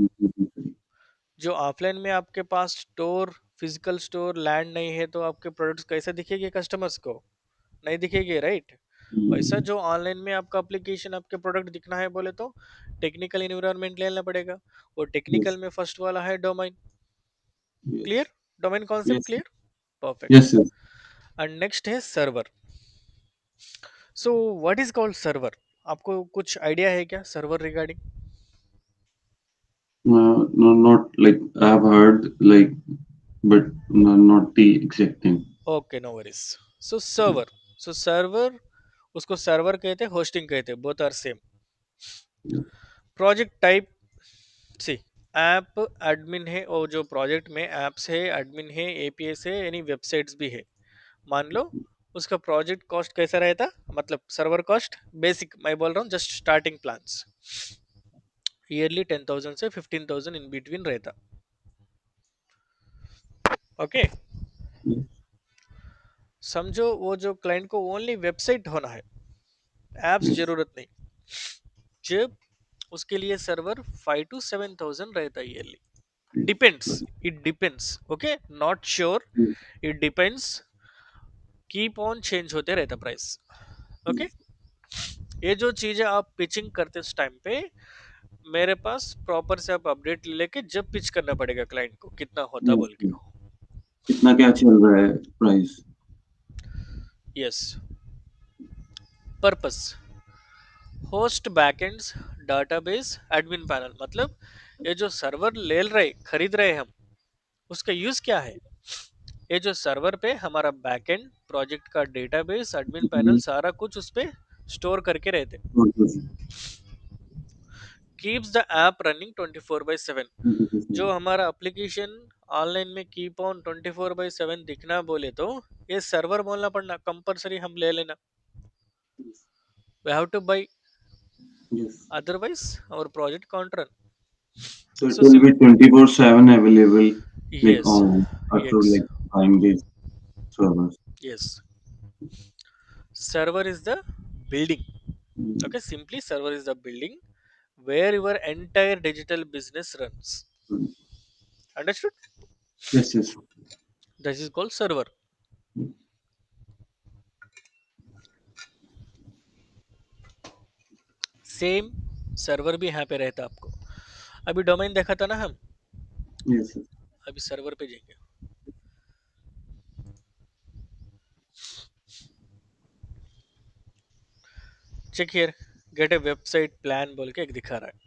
जो offline में आपके पास store, physical store land नहीं है तो आपके products कैसे दिखेंगे customers को? नहीं दिखेंगे, राइट? वैसा जो ऑनलाइन में आपका एप्लीकेशन, आपके प्रोडक्ट दिखना है बोले तो टेक्निकल इन्वायरमेंट लेना पड़ेगा। वो टेक्निकल Yes. में फर्स्ट वाला है domain. Yes. Clear? Domain concept Yes. Clear? Yes. Perfect. Yes. And next है server. So what is called server? आपको कुछ आइडिया है क्या server regarding? No, not like I have heard like, but no, not the exact thing. Okay, no worries. So server, so server, उसको server कहते हैं, hosting कहते हैं, both are same. Project type, see, app admin है, और जो project में apps है, एडमिन है, एपीएस है, यानी वेबसाइट्स भी है। मान लो उसका प्रोजेक्ट कॉस्ट कैसा रहता, मतलब सर्वर कॉस्ट बेसिक मैं बोल रहा हूँ, जस्ट स्टार्टिंग प्लान्स ईयरली 10,000 से 15,000 इन बिटवीन रहता। Okay, Yes. समझो वो जो क्लाइंट को ओनली वेबसाइट होना है, एप्स Yes. जरूरत नहीं, जब उसके लिए सर्वर 5 to 7,000 रहता है yearly. Depends, it depends, okay, not sure, it depends, keep on change होते रहता प्राइस। ओके, ये जो चीजें आप पिचिंग करते उस टाइम पे मेरे पास प्रॉपर से आप अपडेट लेके जब पिच करना पड़ेगा क्लाइंट को कितना होता Yes. बोल के। कितना क्या चल रहा है price? Yes. Purpose, host backends, database, admin panel, मतलब ये जो सर्वर ले रहे खरीद रहे हम, उसका यूज क्या है? ये जो सर्वर पे हमारा बैकएंड प्रोजेक्ट का डेटाबेस, एडमिन पैनल, सारा कुछ उस पे स्टोर करके रहते। Keeps the app running 24/7। जो हमारा एप्लीकेशन ऑनलाइन में कीप ऑन 24/7 दिखना बोले तो ये सर्वर बोलना पड़ना कंपलसरी, हम ले लेना, we have to buy, Yes. Otherwise our project can't run. So it so will सिम, be 24/7 available like yes, online after yes, like buying these servers. Yes. Server is the building. Mm. Okay, simply server is the building where your entire digital business runs. Understood? Yes, yes. This is called server. Same server भी यहाँ पे रहता आपको। अभी domain देखा था ना हम, Yes, yes. अभी सर्वर पे जाएंगे। Check here, get a website plan बोल के एक दिखा रहा है।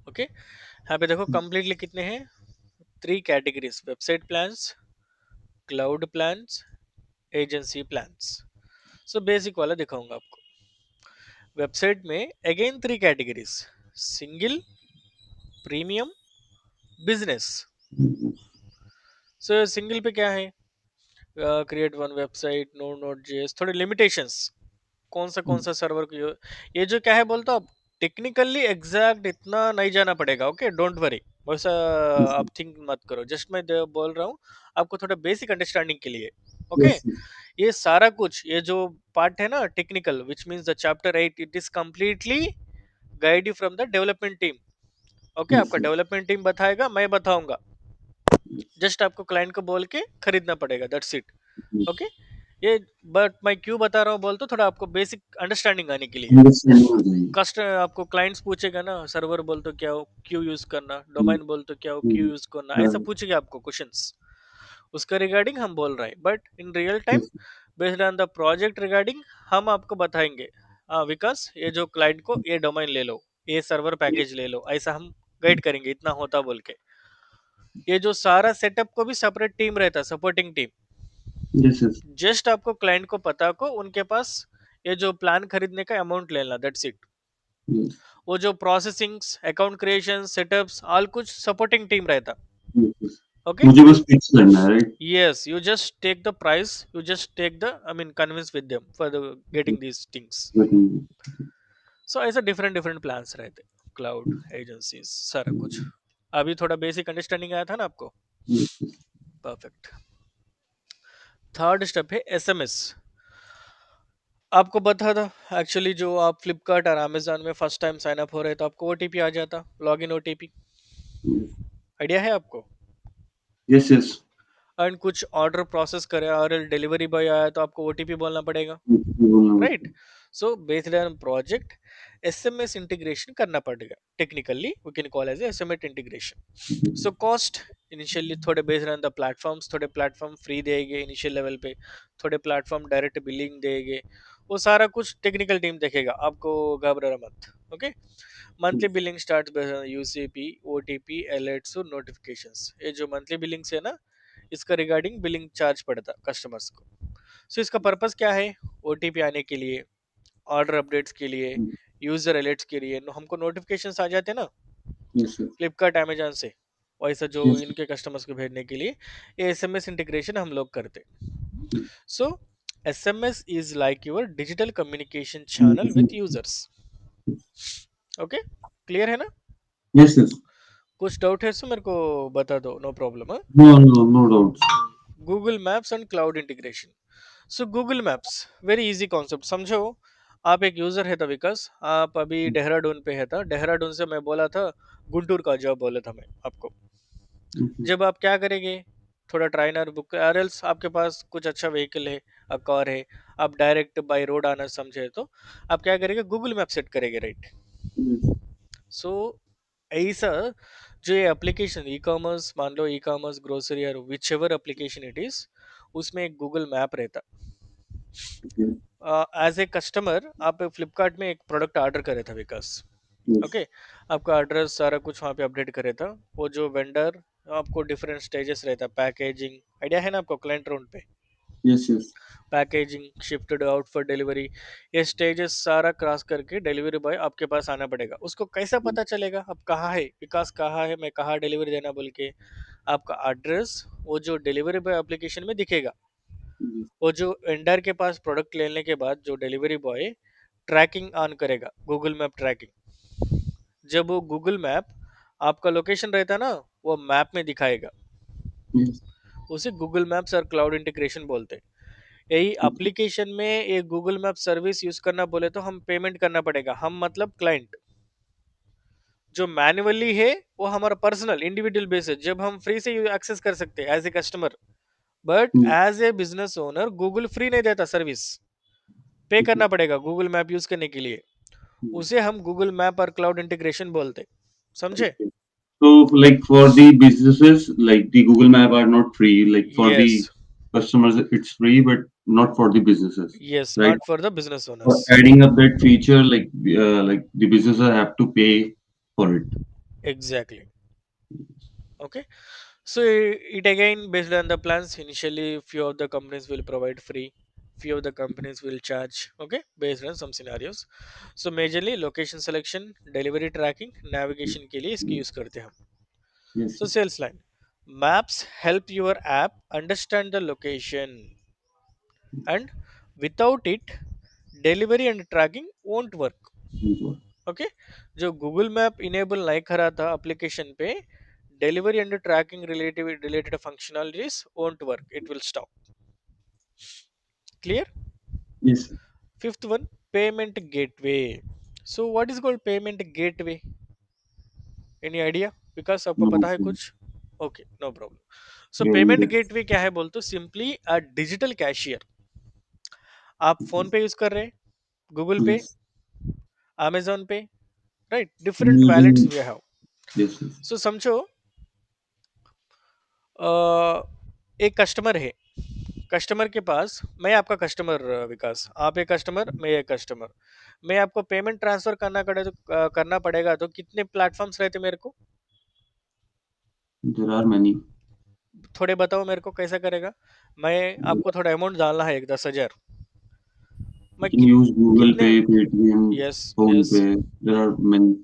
ओके, यहाँ पे देखो कंप्लीटली कितने हैं, 3 categories, website plans, cloud plans, agency plans. So basic वाला दिखाऊंगा आपको। वेबसाइट में again 3 categories, single, premium, business. So single पे क्या है, create one website, no node JS, थोड़े लिमिटेशंस, कौन सा सर्वर को ये जो क्या है बोलता हूँ, टेक्निकली एग्जैक्ट इतना नहीं जाना पड़ेगा। ओके, डोंट वरी, वैसा आप थिंक मत करो, जस्ट मैं बोल रहा हूँ आपको थोड़ा बेसिक अंडरस्टैंडिंग के लिए। ओके, Yes, yes, ये सारा कुछ, ये जो पार्ट है ना technical, which means the chapter 8, it is completely guide you from the development team. Okay, yes, आपका yes, डेवलपमेंट टीम बताएगा, मैं बताऊंगा, yes, जस्ट आपको क्लाइंट को बोल के खरीदना पड़ेगा, दैट्स इट। yes. ओके, ये, बट मैं क्यों बता रहा हूँ बोल तो थोड़ा आपको बेसिक अंडरस्टैंडिंग आने के लिए। अंडरस्टैंडिंग हो जाएगी। कस्टमर आपको क्लाइंट्स पूछेगा ना, सर्वर बोल तो क्या हो, क्यों यूज करना, हम्म, डोमेन बोल तो क्या हो, क्यों हम्म, यूज करना, ऐसा हाँ, पूछेगा आपको क्वेश्चंस, उसका रिगार्डिंग हम बोल रहे हैं, but in real time yes, based on the project regarding हम आपको बताएंगे। हाँ विकास, ये जो क्लाइंट को ये डोमेन ले लो, ये सर्वर पैकेज ले लो, ऐसा हम गाइड करेंगे, इतना होता बोल के। ये जो सारा सेटअप को भी सेपरेट टीम रहता है, supporting team. yes, yes, just आपको क्लाइंट को पता को उनके पास ये जो प्लान खरीदने का अमाउंट लेना, दैट्स इट। yes, वो जो processings, account creation, setups, all कुछ सपोर्टिंग टीम रहता। yes, yes. ओके, मुझे बस फिक्स करना है, right? Yes, you just take the price, you just take the, I mean convince with them for the getting these things. So ऐसा different different plans रहते, cloud, agencies, सारा कुछ। अभी थोड़ा बेसिक अंडरस्टैंडिंग आया था ना आपको, परफेक्ट। थर्ड स्टेप है एसएमएस। आपको बता था एक्चुअली, जो आप फ्लिपकार्ट और अमेजोन में फर्स्ट टाइम साइन अप हो रहे तो आपको ओटीपी आ जाता, लॉगिन ओटीपी, आइडिया है आपको। यस, यस, एंड कुछ ऑर्डर प्रोसेस करे और डिलीवरी बॉय आया तो आपको ओटीपी बोलना पड़ेगा, बोलना राइट। पड़ता so based on project SMS integration करना पड़ेगा, technically we can call as SMS integration. है। सो कॉस्ट इनिशियली थोड़े बेस्ड ऑन द प्लेटफॉर्म्स, थोड़े प्लेटफॉर्म फ्री देंगे इनिशियल लेवल पे, थोड़े प्लेटफॉर्म डायरेक्ट बिलिंग देंगे, वो सारा कुछ टेक्निकल टीम देखेगा, आपको घबराना मत। Okay, monthly billing start based on UCP, OTP, alerts और नोटिफिकेशंस। ये जो मंथली बिलिंग्स है ना, इसका रिगार्डिंग बिलिंग चार्ज पड़ता कस्टमर्स को। सो इसका पर्पस क्या है, ओटीपी आने के लिए, ऑर्डर अपडेट्स के लिए, यूजर अलर्ट्स के लिए, हमको नोटिफिकेशंस आ जाते हैं ना यस, यस, फ्लिपकार्ट अमेजन से, वैसा जो यस, इनके कस्टमर्स को भेजने के लिए ये एसएमएस इंटीग्रेशन हम लोग करते। So SMS is like your digital communication channel with users. Okay, clear है ना। Yes, yes. कुछ डाउट है तो मेरे को बता दो, no problem. No, no, no doubts. Google maps and cloud integration. So Google maps, very easy concept, समझो। आप एक यूजर है था विकास, आप अभी देहरादून पे है था, देहरादून से मैं बोला था गुंटूर का जॉब बोला था मैं आपको। जब आप क्या करेंगे, थोड़ा ट्राइनर बुक, आर एल्स आपके पास कुछ अच्छा व्हीकल है, कार है, आप डायरेक्ट बाय रोड आना समझे तो आप क्या करेंगे, गूगल मैप सेट करेंगे, राइट। सो ऐसा जो ये एप्लीकेशन ई कॉमर्स, मान लो ई कॉमर्स, ग्रोसरी और which ever application it is, उसमें एक गूगल मैप रहता। एज ए कस्टमर आप फ्लिपकार्ट में एक प्रोडक्ट ऑर्डर करे था विकास। ओके, आपका एड्रेस सारा कुछ वहाँ पे अपडेट करे था, वो जो वेंडर आपको डिफरेंट स्टेजेस रहता, पैकेजिंग, आइडिया है ना आपको, क्लाइंट राउंड पे yes, yes, packaging, shifted out for delivery, ये स्टेजेस सारा क्रॉस करके डिलीवरी बॉय आपके पास आना पड़ेगा। उसको कैसा पता चलेगा अब कहाँ है विकास, कहाँ है, मैं कहाँ डिलीवरी देना बोल के, आपका एड्रेस वो जो डिलीवरी बॉय एप्लीकेशन में दिखेगा। वो जो वेंडर के पास प्रोडक्ट लेने के बाद जो डिलीवरी बॉय ट्रैकिंग ऑन करेगा, गूगल मैप ट्रैकिंग, जब वो गूगल मैप आपका लोकेशन रहता ना, वो मैप में दिखाएगा, यस, उसे गूगल मैप्स और क्लाउड इंटीग्रेशन बोलते हैं। यही एप्लीकेशन में ये गूगल मैप सर्विस यूज करना बोले तो हम पेमेंट करना पड़ेगा, हम मतलब क्लाइंट। जो मैन्युअली है वो हमारा पर्सनल इंडिविजुअल बेसिस, जब हम फ्री से एक्सेस कर सकते हैं as a customer, but as a business owner Google free नहीं देता सर्विस, पे करना पड़ेगा गूगल मैप यूज करने के लिए। उसे हम गूगल मैप और क्लाउड इंटीग्रेशन बोलते, समझे। So, like for the businesses, like the Google Map are not free. Like for yes, the customers, it's free, but not for the businesses, Yes, right? not for the business For owners. adding up that feature, like the businesses have to pay for it. Exactly. Okay. So it again based on the plans. Initially, few of the companies will provide free, few of the companies will charge. Okay, based on some scenarios. So majorly location selection, delivery tracking, navigation के लिए इसकी Yes, use करते हैं हम. yes, So sales line, maps help your app understand the location, and without it, delivery and tracking won't work. yes. Okay. जो Google map enable नहीं करा था एप्लीकेशन पे, delivery and tracking related functionalities won't work, it will stop. Clear? Yes. Fifth one, payment gateway. So what is called payment gateway? Any idea? Because आपको No, पता है sir. कुछ? Okay, no problem. So Payment payment get. gateway क्या है बोल तो simply a digital cashier. आप PhonePe use कर रहे हैं, Google Pay, Yes. Amazon Pay, right, different wallets Using. We have. Yes, yes. So समझो एक कस्टमर है. कस्टमर के पास, मैं आपका कस्टमर विकास, आप एक कस्टमर, मैं एक कस्टमर, मैं आपको पेमेंट ट्रांसफर करना पड़ेगा तो कितने प्लेटफॉर्म्स रहते मेरे को? There are many. थोड़े बताओ मेरे को कैसा करेगा. मैं आपको थोड़ा अमाउंट डालना है, एक 10,000. You मैं can use Google कितने? Pay, Paytm, yes. Phone yes. Pay. There are many.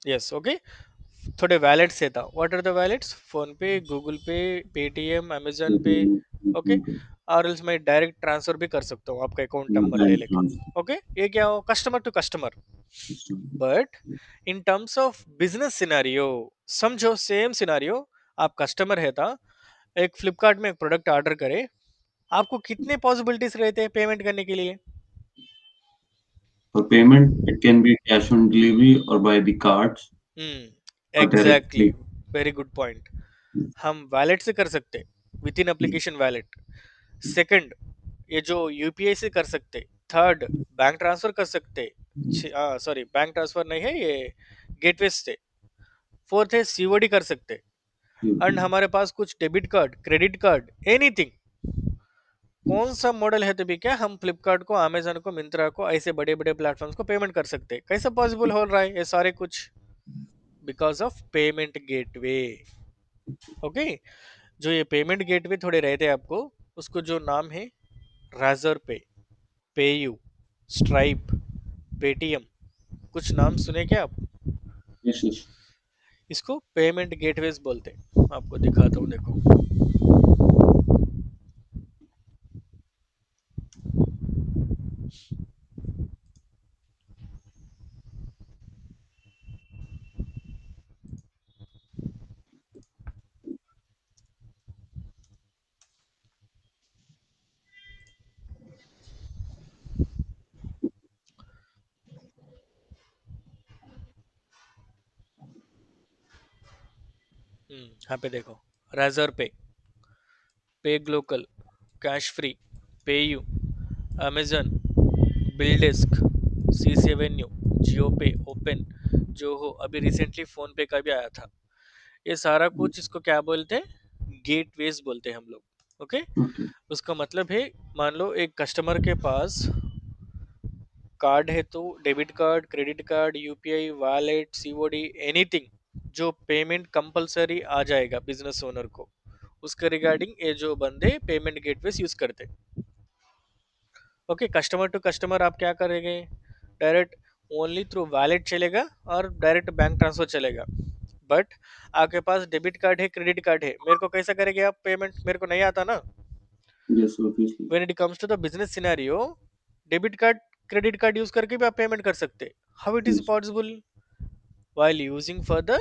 Yes. Okay. थोड़े वैलेट्स है था. What are the wallets? PhonePe, Google Pay, Paytm, Amazon Pay. Paytm, okay. Phone Pay. और else मैं direct transfer भी कर सकता हूँ आपका अकाउंट Yeah, नंबर ले bank लेके. transfer okay. ये क्या हो, customer to customer. system. But in terms of business scenario, समझो सेम सिनारियो. आप कस्टमर है था, एक फ्लिपकार्ट में एक प्रोडक्ट ऑर्डर करे, आपको कितने पॉसिबिलिटीज रहते हैं पेमेंट करने के लिए? For payment, it can be cash on delivery or by the cards hmm, or exactly. directly. Very good point. हम वैलेट से कर सकते, with in application wallet. Second, ये जो यूपीआई से कर सकते. थर्ड, बैंक ट्रांसफर कर सकते. सॉरी, बैंक ट्रांसफर नहीं है ये, गेटवे से. फोर्थ है सीओडी कर सकते. एंड हमारे पास कुछ debit card, credit card, anything. कौन सा मॉडल है तो भी क्या, हम फ्लिपकार्ट को, अमेजन को, मिंत्रा को, ऐसे बड़े बड़े प्लेटफॉर्म्स को पेमेंट कर सकते. कैसे पॉसिबल हो रहा है ये सारे कुछ? Because of payment gateway. Okay. जो ये पेमेंट गेटवे थोड़े रहते हैं आपको, उसको जो नाम है, राजर पे, पेयू, स्ट्राइप, पेटीएम, कुछ नाम सुने क्या आप? Yes, yes. इसको पेमेंट गेटवेज बोलते हैं. आपको दिखाता हूँ, देखो. यहाँ पे देखो. Razorpay, PayGlocal, Cashfree, PayU, Amazon, BillDesk, C C Avenue, Jio pay, open, जो हो, अभी रिसेंटली फोन पे का भी आया था. ये सारा कुछ इसको क्या बोलते हैं? गेटवेज बोलते हैं हम लोग. ओके. Okay. उसका मतलब है, मान लो एक कस्टमर के पास कार्ड है तो debit card, credit card, UPI, wallet, COD, anything जो पेमेंट कंपलसरी आ जाएगा बिजनेस ओनर को, उसके रिगार्डिंग ये जो बंदे पेमेंट गेटवेज यूज करते. ओके. कस्टमर टू कस्टमर आप क्या करेंगे? डायरेक्ट ओनली थ्रू वैलेट चलेगा और डायरेक्ट बैंक ट्रांसफर चलेगा. बट आपके पास डेबिट कार्ड है, क्रेडिट कार्ड है, मेरे को कैसा करेंगे आप पेमेंट? मेरे को नहीं आता ना. Yes, obviously. When it comes to the business scenario, debit card, credit card use करके भी आप पेमेंट कर सकते. How it is Yes. Possible? While using for the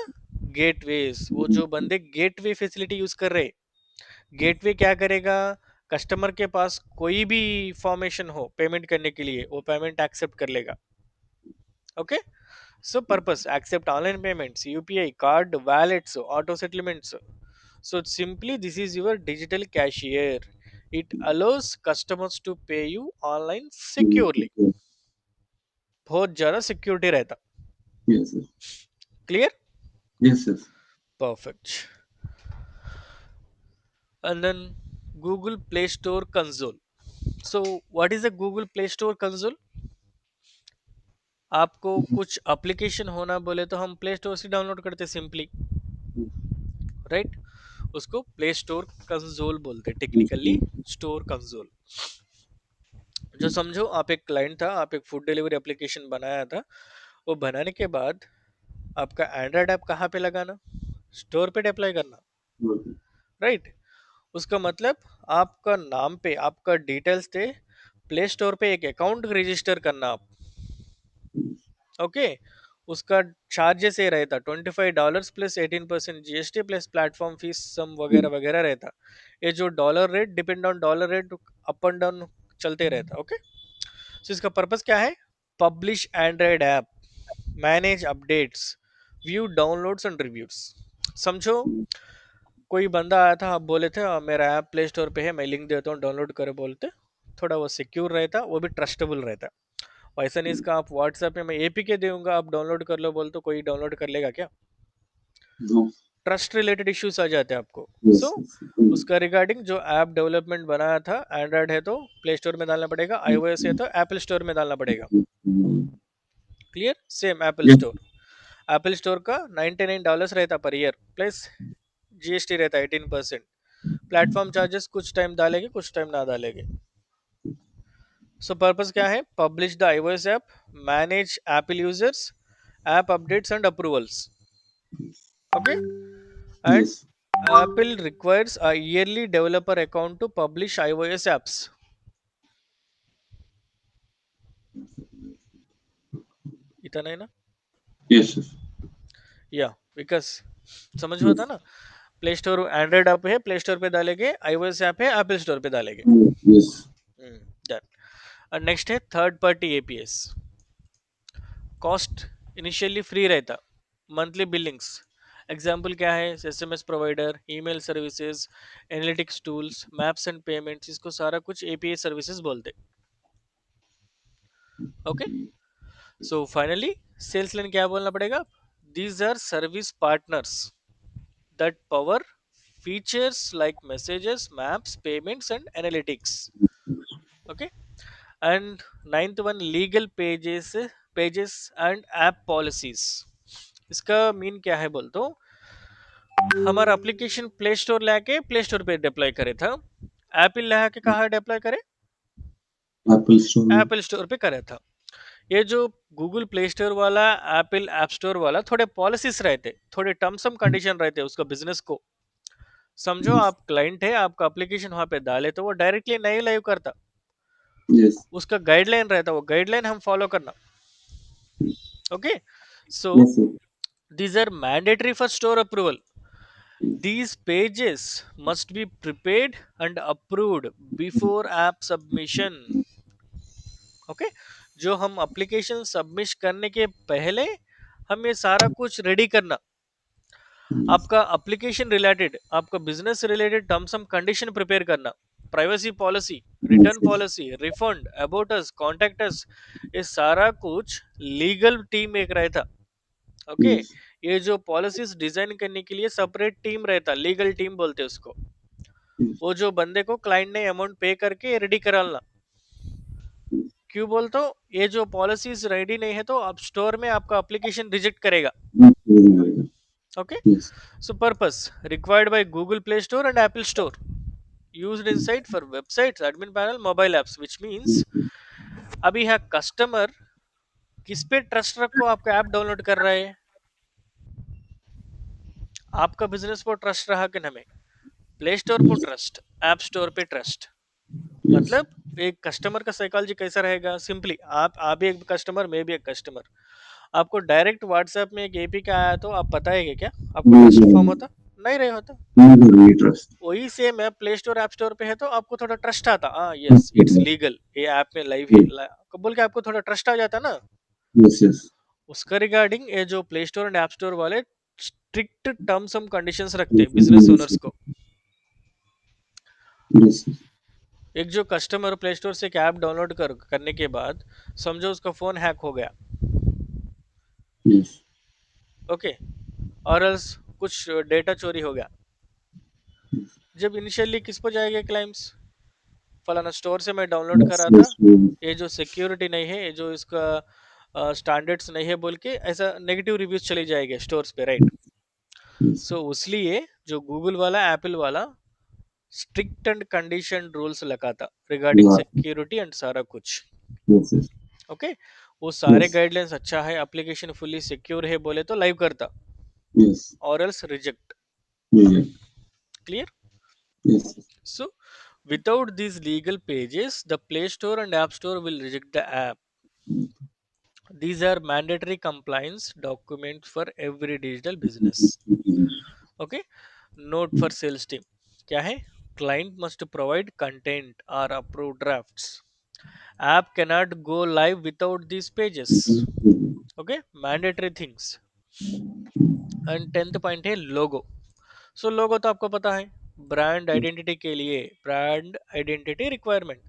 gateways. वो जो बंदे गेटवे फैसिलिटी यूज कर रहे, गेटवे क्या करेगा? कस्टमर के पास कोई भी फॉर्मेशन हो पेमेंट करने के लिए, वो पेमेंट एक्सेप्ट कर लेगा. Okay. So purpose accept online payments, UPI, card, wallets, auto settlements. So simply this is your digital cashier. It allows customers to pay you online securely. बहुत ज़्यादा सिक्योरिटी रहता. Yes, yes. Clear? Yes, yes. Perfect. And then Google Play Store console. So what is the Google Play Store console? आपको कुछ application होना बोले तो हम Play Store से डाउनलोड करते सिंपली, राइट? उसको प्ले स्टोर कंसोल बोलते, टेक्निकली स्टोर कंसोल। जो समझो आप एक क्लाइंट था, आप एक फूड डिलीवरी एप्लीकेशन बनाया था, वो बनाने के बाद आपका एंड्रॉयड ऐप कहाँ पे लगाना? स्टोर पे डिप्लॉय करना, राइट? उसका मतलब आपका नाम पे आपका डिटेल्स थे, प्ले स्टोर पे एक अकाउंट रजिस्टर करना आप, ओके? उसका चार्जेस ये रहता $25 plus 18% GST plus platform fees some वगैरह वगैरह रहता। ये जो dollar rate depend on dollar rate up and down चलते रहता, ओके? सो इसका पर्पस क्या है? Publish Android app, manage updates, view downloads and reviews. समझो कोई बंदा आया था, आप बोले थे मेरा ऐप प्ले स्टोर पे है, मैं लिंक देता हूँ डाउनलोड करो बोलते, थोड़ा वो सिक्योर रहता, वो भी ट्रस्टेबल रहता। वैसा नहीं इसका आप व्हाट्सएप में मैं एपीके दूंगा आप डाउनलोड कर लो बोल तो कोई डाउनलोड कर लेगा क्या? No. ट्रस्ट रिलेटेड इश्यूज आ जाते हैं आपको। सो Yes, yes. उसका रिगार्डिंग जो ऐप डेवलपमेंट बनाया था, एंड्रॉयड है तो प्ले स्टोर में डालना पड़ेगा, आईओएस है तो एप्पल स्टोर में डालना पड़ेगा। Clear? Same Apple Yes. Store, Apple store का $99 रहता पर ईयर प्लस जीएसटी रहता है 18%। प्लेटफॉर्म चार्जेस कुछ टाइम डालेंगे कुछ टाइम ना डालेंगे। सो पर्पस क्या है? Publish the iOS app, manage Apple users, app updates and approvals, okay? And Yes. Apple requires a yearly developer account to publish iOS apps. इतना ही ना? Yes. Yes. या बिकॉज समझ में होता Yes. ना, प्ले स्टोर एंड्रॉइड ऐप है Play Store पे डालेंगे, iOS ऐप है एप्पल स्टोर पे डालेंगे। Yes. डन। नेक्स्ट है third party APIs. Cost initially free रहता, मंथली बिलिंग्स। एग्जाम्पल क्या है? SMS provider, email services, analytics tools, maps and payments, इसको सारा कुछ एपीए सर्विसेज बोलते, okay? So finally sales line क्या बोलना पड़ेगा? These are service partners that power features like messages, maps, payments and analytics, okay? And ninth one, legal pages and app policies। इसका mean क्या है बोल तो, हमारा एप्लीकेशन प्ले स्टोर लाके प्ले स्टोर पे डिप्लॉय करे था, एप्पल ला के कहा डिप्लॉय करे? Apple Store. एप्पल स्टोर पे करे था। ये जो गूगल प्ले स्टोर वाला, एप्पल ऐप स्टोर वाला, थोड़े पॉलिसीज रहते, थोड़े टर्म्स एंड कंडीशन रहते उसका बिजनेस को। समझो Yes. आप क्लाइंट है, आपका एप्लीकेशन वहां पे डाले तो वो डायरेक्टली नहीं लाइव करता, Yes. उसका गाइडलाइन रहता, वो गाइडलाइन हम फॉलो करना, okay? So Yes. Yes. these are mandatory for store approval, these pages must be prepared and approved before app submission, okay? जो हम एप्लीकेशन सबमिश करने के पहले हम ये सारा कुछ रेडी करना, आपका एप्लीकेशन रिलेटेड, आपका business related terms and condition prepare करना, privacy policy, return Yes. Policy, refund, about us, contact us, ये सारा कुछ लीगल टीम एक रहता, ओके? Yes. ये जो पॉलिसीज डिजाइन करने के लिए सेपरेट टीम रहता, लीगल टीम बोलते उसको। Yes. वो जो बंदे को क्लाइंट ने अमाउंट पे करके रेडी कराना, क्यों बोलते हो? ये जो पॉलिसीज रेडी नहीं है तो आप स्टोर में आपका एप्लीकेशन रिजेक्ट करेगा, okay? Yes. So purpose required by Google Play Store and Apple Store, used inside for websites, admin panel, mobile apps, which means अभी है कस्टमर किस पे ट्रस्ट रखो, आपका ऐप डाउनलोड कर रहा है, आपका बिजनेस पर ट्रस्ट रहा कि हमें प्ले स्टोर पर Yes. ट्रस्ट, ऐप स्टोर पे ट्रस्ट। Yes. मतलब एक कस्टमर का साइकोलॉजी कैसा रहेगा? सिंपली आप भी एक कस्टमर, मैं भी एक कस्टमर, आपको डायरेक्ट व्हाट्सएप में एक एपी का आया तो आप बताएंगे क्या? आपको ट्रस्ट फॉर्म होता नहीं रहे होता। Never really trust. वही सेम है, प्ले स्टोर ऐप स्टोर पे है तो आपको थोड़ा ट्रस्ट आता, हाँ यस इट्स लीगल, ये ऐप में लाइव है, Yes. बोल के आपको थोड़ा ट्रस्ट आ जाता ना। Yes. Yes. उसका रिगार्डिंग ये जो play store and app store वाले स्ट्रिक्ट टर्म्स एंड कंडीशंस रखते हैं बिजनेस ओनर्स को। Yes. एक जो कस्टमर प्ले स्टोर से एक ऐप डाउनलोड करने के बाद समझो उसका फोन हैक हो गया, Yes. ओके? और else कुछ डेटा चोरी हो गया, जब इनिशियली किस पर जाएगा क्लाइम्स? फलाना स्टोर से मैं डाउनलोड Yes, करा था, yes, yes, ये जो सिक्योरिटी नहीं है, ये जो इसका स्टैंडर्ड्स नहीं है बोल के ऐसा नेगेटिव रिव्यूज चले जाएंगे स्टोर्स पे, राइट? yes, सो उसलिए जो गूगल वाला, एप्पल वाला स्ट्रिक्ट एंड कंडीशन रूल्स लगाता रिगार्डिंग yeah, सिक्योरिटी एंड सारा कुछ। yes, yes, ओके, वो सारे yes, गाइडलाइंस अच्छा है, एप्लीकेशन फुल्ली सिक्योर है बोले तो लाइव करता, yes, और else reject. yeah, clear? yes, So without these legal pages, the Play Store and App Store will reject the app. These are mandatory compliance documents for every digital business. Okay. Note for sales team. क्या है? Client must provide content or approve drafts. App cannot go live without these pages. Okay. Mandatory things. And 10th point है लोगो। सो लोगो तो आपको पता है, brand identity के लिए, brand identity requirement.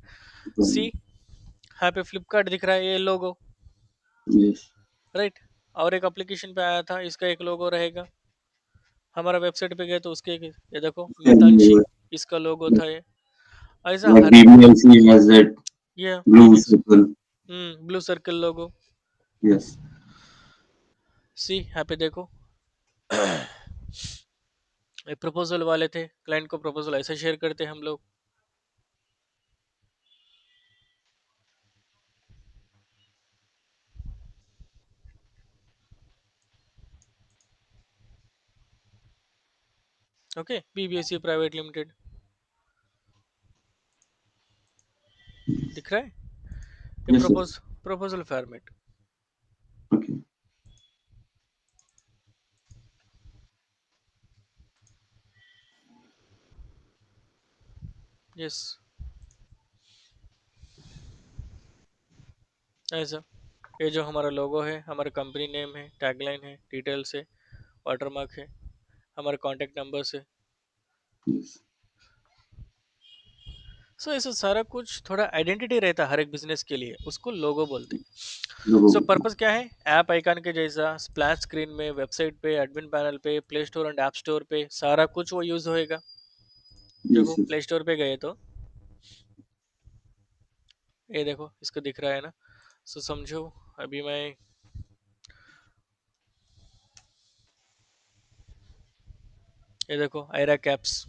सी, यहाँ पे फ्लिपकार्ट दिख रहा है, ये लोगो, yes, राइट? और एक एप्लीकेशन पे आया था, इसका एक लोगो रहेगा। हमारा वेबसाइट पे गए तो उसके ये देखो मितांशी, इसका लोगो था ये। ऐसा like हर एक, BBLC has that ये blue BBS, circle. Blue circle logo. Yes, see, यहाँ पे देखो ये प्रपोजल वाले थे, क्लाइंट को प्रपोजल ऐसे शेयर करते हैं हम लोग। ओके, बीबीएससी प्राइवेट लिमिटेड दिख रहा है, ये yes, yes, proposal format. okay, yes, ऐसा ये जो हमारा लोगो है, हमारा कंपनी नेम है, टैगलाइन है, डिटेल्स है, वाटरमार्क है, हमारे कॉन्टैक्ट नंबर्स है। yes. सो ऐसा सारा कुछ थोड़ा आइडेंटिटी रहता है हर एक बिजनेस के लिए, उसको लोगो बोलते हैं। सो Logo. पर्पस क्या है? ऐप आइकन के जैसा स्प्लैश स्क्रीन में, वेबसाइट पे, एडमिन पैनल पे, play store and app store पे सारा कुछ वो यूज होएगा। देखो Yes, yes, प्ले स्टोर पे गए तो ये देखो इसको दिख रहा है ना। सो समझो, अभी मैं ये देखो आयरा कैप्स,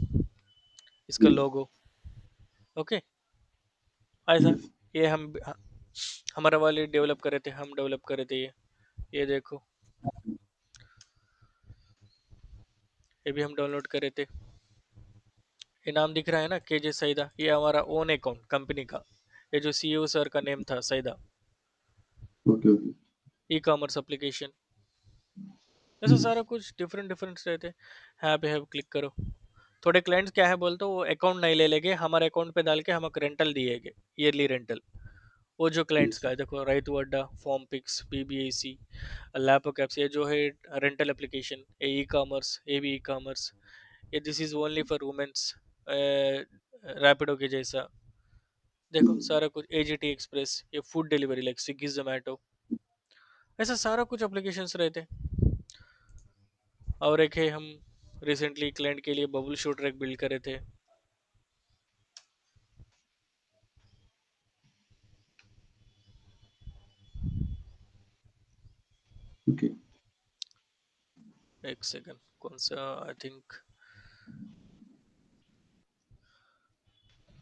इसका yes, लोगो। ओके, ऐसा yes, ये हम हमारा वाले डेवलप करे थे, हम डेवलप करे थे ये देखो, ये भी हम डाउनलोड करे थे। ये नाम दिख रहा है ना, केजे सईदा, ये हमारा ओन अकाउंट कंपनी का, ये जो सीईओ सर का नेम था Saida. okay, okay. Ecommerce application, ऐसा Hmm. सारा कुछ डिफरेंट डिफरेंट रहते हैं। यहाँ पे है क्लिक करो। थोड़े क्लाइंट्स क्या है बोलते, वो अकाउंट नहीं ले लेंगे, हमारे अकाउंट पे डाल के हमको रेंटल दिएगे, ईयरली रेंटल। वो जो क्लाइंट्स Yes, का है देखो, राइट अड्डा, फॉर्म पिक्स, बीबीएसी, लैपो कैप्स, ये जो है रेंटल एप्लीकेशन, ये ई कॉमर्स, ये भी ई कॉमर्स, ये this is only for womens, Rapido के जैसा। देखो yes, सारा कुछ, एजीटी एक्सप्रेस, ये food delivery like Swiggy Zomato, ऐसा सारा कुछ एप्लीकेशंस रहते हैं। और एक है, हम रिसेंटली क्लाइंट के लिए बबल शूटर एक बिल्ड करे थे। okay. एक सेकंड, कौन सा, आई थिंक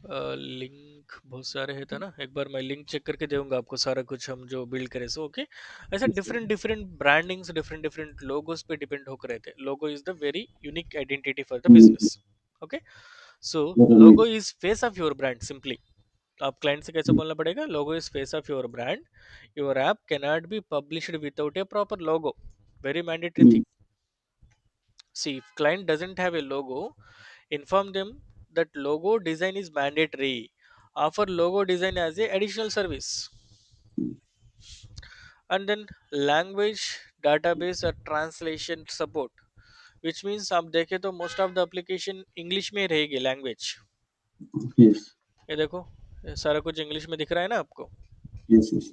लिंक बहुत सारे है था ना, एक बार मैं लिंक चेक करके दूंगा आपको सारा कुछ हम जो बिल्ड करे सो। ओके, ऐसा Yes, sir. Different different brandings, different different logos पे डिपेंड होकर रहते हैं। लोगो is the very unique identity for the Hmm. Business. Okay, so What a logo way. Is face of your brand simply. आप client से कैसे बोलना पड़ेगा, लोगो is face of your brand, your app cannot be published without A proper logo, very mandatory Hmm. Thing. See, if client doesn't have a logo, inform them that logo design is mandatory. Offer logo design as a additional service. And then language database or translation support, which means आप देखें तो most of the application English में रहेगी language. Yes, ये देखो, ये सारा कुछ इंग्लिश में दिख रहा है ना आपको। yes, yes,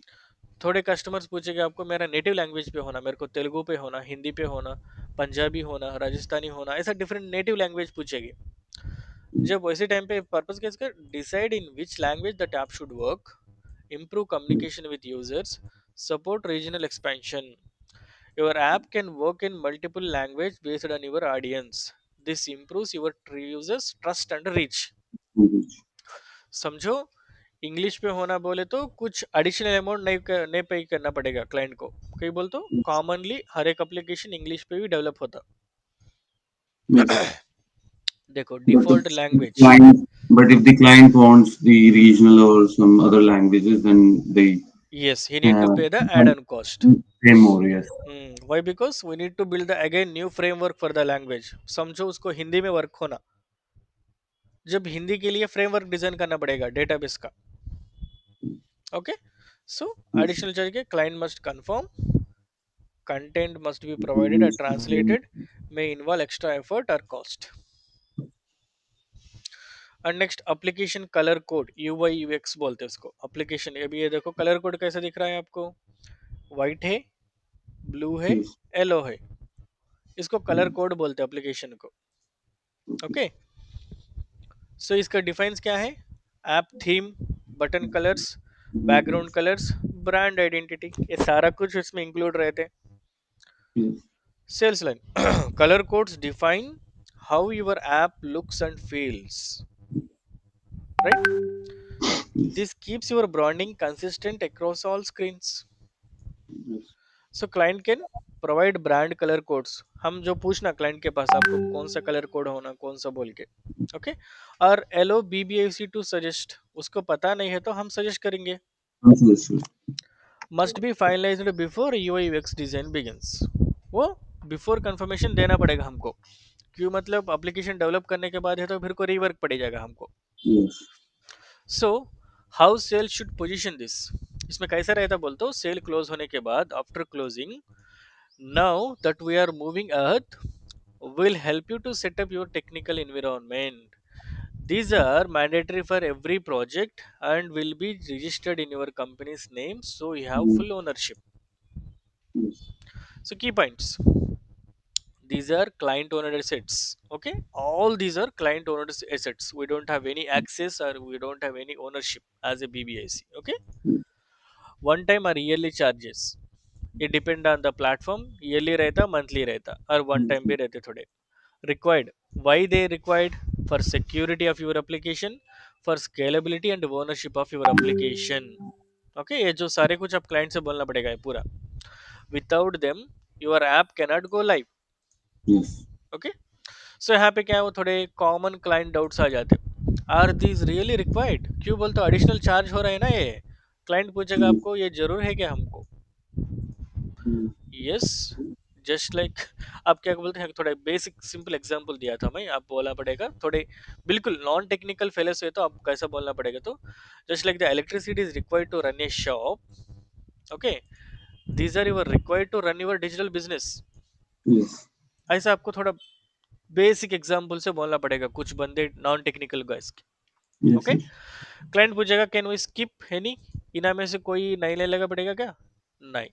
थोड़े कस्टमर्स पूछेंगे आपको मेरा नेटिव लैंग्वेज पे होना, मेरे को तेलुगु पे होना, हिंदी पे होना, पंजाबी होना, राजस्थानी होना, ऐसा डिफरेंट नेटिव लैंग्वेज पूछेगी। जब वैसे टाइम पे पर्पस क्या इसका, decide in which language that app should work, improve communication with users, support regional expansion. Your app can work in multiple language based on your audience. This improves your users trust and reach. समझो, English पे होना बोले तो कुछ additional amount नहीं पे करना पड़ेगा क्लाइंट को। कई बोल तो कॉमनली हर एक एप्लीकेशन इंग्लिश पे भी डेवलप होता। Yes. देखो But default if the language. client, but if the client wants the regional or some other languages, then they Yes, he need to uh, pay the have add-on cost. to pay more. Yes. Why? Because we need to build the again new framework for the language. समझो उसको हिंदी में work होना, जब हिंदी के लिए framework design करना पड़ेगा database का। ओके, सो Yes. एडिशनल चार्ज के client must confirm, content must be provided or translated, may involve extra effort or cost. और next application colour code, UI UX बोलते हैं उसको। एप्लीकेशन अभी ये देखो कलर कोड कैसे दिख रहा है आपको, व्हाइट है, ब्लू है, Yes. येलो है, इसको कलर कोड बोलते हैं एप्लीकेशन को। ओके, सो इसका डिफाइंस क्या है, app theme, button colours, background colours, brand identity, ये सारा कुछ इसमें इंक्लूड रहते हैं। Yes. Sales line, color codes define how your app looks and feels, right? Yes. This keeps your branding consistent across all screens. Yes. So client can provide brand color codes, हम जो पूछना client के पास आपको कौन सा colour code होना कौन सा बोल के। ओके, और एलो बीबीआईसी टू सजेस्ट, उसको पता नहीं है तो हम सजेस्ट करेंगे। Yes. Yes. Must be finalised before UI UX design begins, वो बिफोर कंफर्मेशन देना पड़ेगा हमको। क्यों, मतलब एप्लीकेशन डेवलप करने के बाद है तो फिर को रीवर्क पड़ जाएगा हमको। Yes. So how sale should position this, इसमें कैसा रहता बोलते हो, सेल क्लोज होने के बाद after closing, now that we are moving ahead, will help you to set up your technical environment. These are mandatory for every project and will be registered in your company's name, so you have Yes. full ownership. Yes. So key points, these are client owned assets. Okay, all these are client owned assets, we don't have any access or we don't have any ownership as a BBIC. Okay, one time or yearly charges, ये depend on the platform, yearly रहता monthly रहता और one time भी रहते थोड़े। Required, why they required, for security of your application, for scalability and ownership of your application. Okay, ये जो सारे कुछ आप क्लाइंट से बोलना पड़ेगा ये पूरा, without them your app can not go live. Yes. Okay, so यहाँ पे क्या है, वो थोड़े कॉमन क्लाइंट डाउट्स आ जाते, आर दीज रियली रिक्वायर्ड, क्यों बोलते एडिशनल चार्ज हो रहा है ना ये, क्लाइंट पूछेगा Yes. आपको ये जरूर है क्या हमको। यस, जस्ट लाइक आप क्या बोलते हैं, थोड़ा बेसिक सिंपल एग्जांपल दिया था मैं, आप बोलना पड़ेगा थोड़े बिल्कुल नॉन टेक्निकल फेलोस है तो आप कैसा बोलना पड़ेगा, तो just like the electricity is required to run a shop, okay, these are your required to run your digital business. Yes. ऐसा आपको थोड़ा बेसिक एग्जांपल से बोलना पड़ेगा कुछ बंदे non technical guys. Yes. Okay, Yes. Client पूछेगा कैन वी स्किप एनी, इना में से कोई नहीं ले लगा पड़ेगा क्या, नहीं,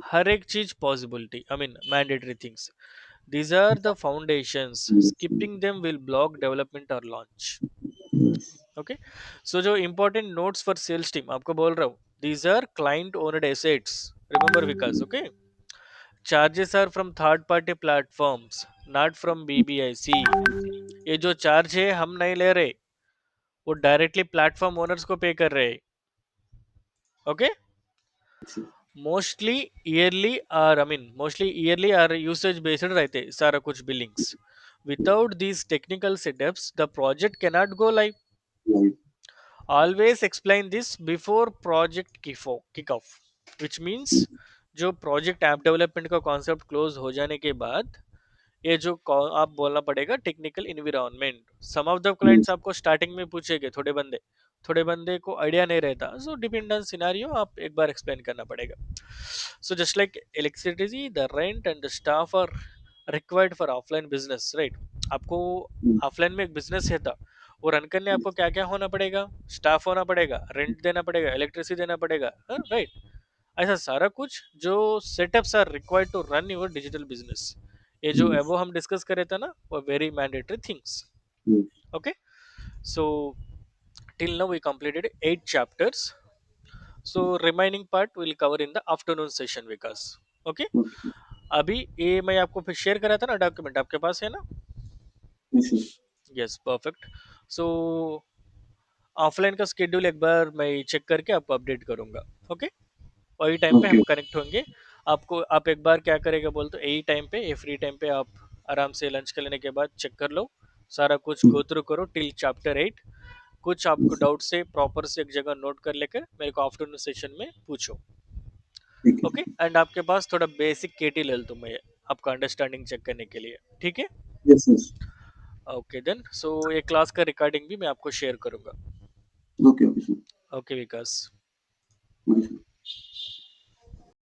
हर एक चीज possibility, I mean mandatory things, these are the foundations, skipping them will block development or launch. Yes. Okay, so जो important notes for sales team आपको बोल रहा हूँ, these are client owned assets, remember Vikas. okay, charges are from third party platforms, not from BBIC। ये जो charge है हम नहीं ले रहे, वो डायरेक्टली प्लेटफॉर्म ओनर्स को पे कर रहे। ओके, मोस्टली ईयरली और आई मीन मोस्टली ईयरली और यूसेज बेस्ड रहते सारा कुछ billings. Without these technical setups the project can not go live. Right. Always explain this before project kick off, which means जो प्रोजेक्ट ऐप डेवलपमेंट का concept close हो जाने के बाद ये जो आप बोलना पड़ेगा technical environment. Some of the clients Yes. आपको स्टार्टिंग में पूछेंगे, थोड़े बंदे को आइडिया नहीं रहता, सो डिपेंड ऑन सिनेरियो आप एक बार एक्सप्लेन करना पड़ेगा। So just like electricity the rent and the staff are required for offline business, right. आपको ऑफलाइन में एक बिजनेस है था, वो रन करने आपको क्या क्या होना पड़ेगा, स्टाफ होना पड़ेगा, रेंट देना पड़ेगा, इलेक्ट्रिसिटी देना पड़ेगा, राइट। ऐसा सारा कुछ जो setups are required to run your digital business, ये जो Yes. एबो हम डिस्कस करे थे ना, वो very mandatory things. Yes. Okay, So till now we completed 8 chapters. So remaining part we'll cover in the afternoon session, Vikas. Okay. Okay. अभी ये मैं आपको फिर शेयर करा था ना डॉक्यूमेंट, आपके पास है ना? Yes, yes. Yes, perfect. सो ऑफलाइन का स्केड्यूल एक बार मैं चेक करके आपको अपडेट करूंगा। ओके, वही टाइम पे हम Okay. कनेक्ट होंगे। आपको आप एक बार क्या करेगा बोल, तो यही टाइम पे, ये फ्री टाइम पे आप आराम से लंच कर लेने के बाद चेक कर लो, सारा कुछ Hmm. गो थ्रू करो टिल चैप्टर 8। कुछ आपको Yes, डाउट से प्रॉपर से एक जगह नोट कर लेकर मेरे को आफ्टरनून सेशन में पूछो। ठीक है। ओके, एंड आपके पास थोड़ा बेसिक केटी ले लो तुम, मैं आपका अंडरस्टैंडिंग चेक करने के लिए, ठीक है? Yes, yes. ओके देन, सो ये क्लास का रिकॉर्डिंग भी मैं आपको शेयर करूंगा। Okay, okay, sir. ओके विकास। Okay, sir.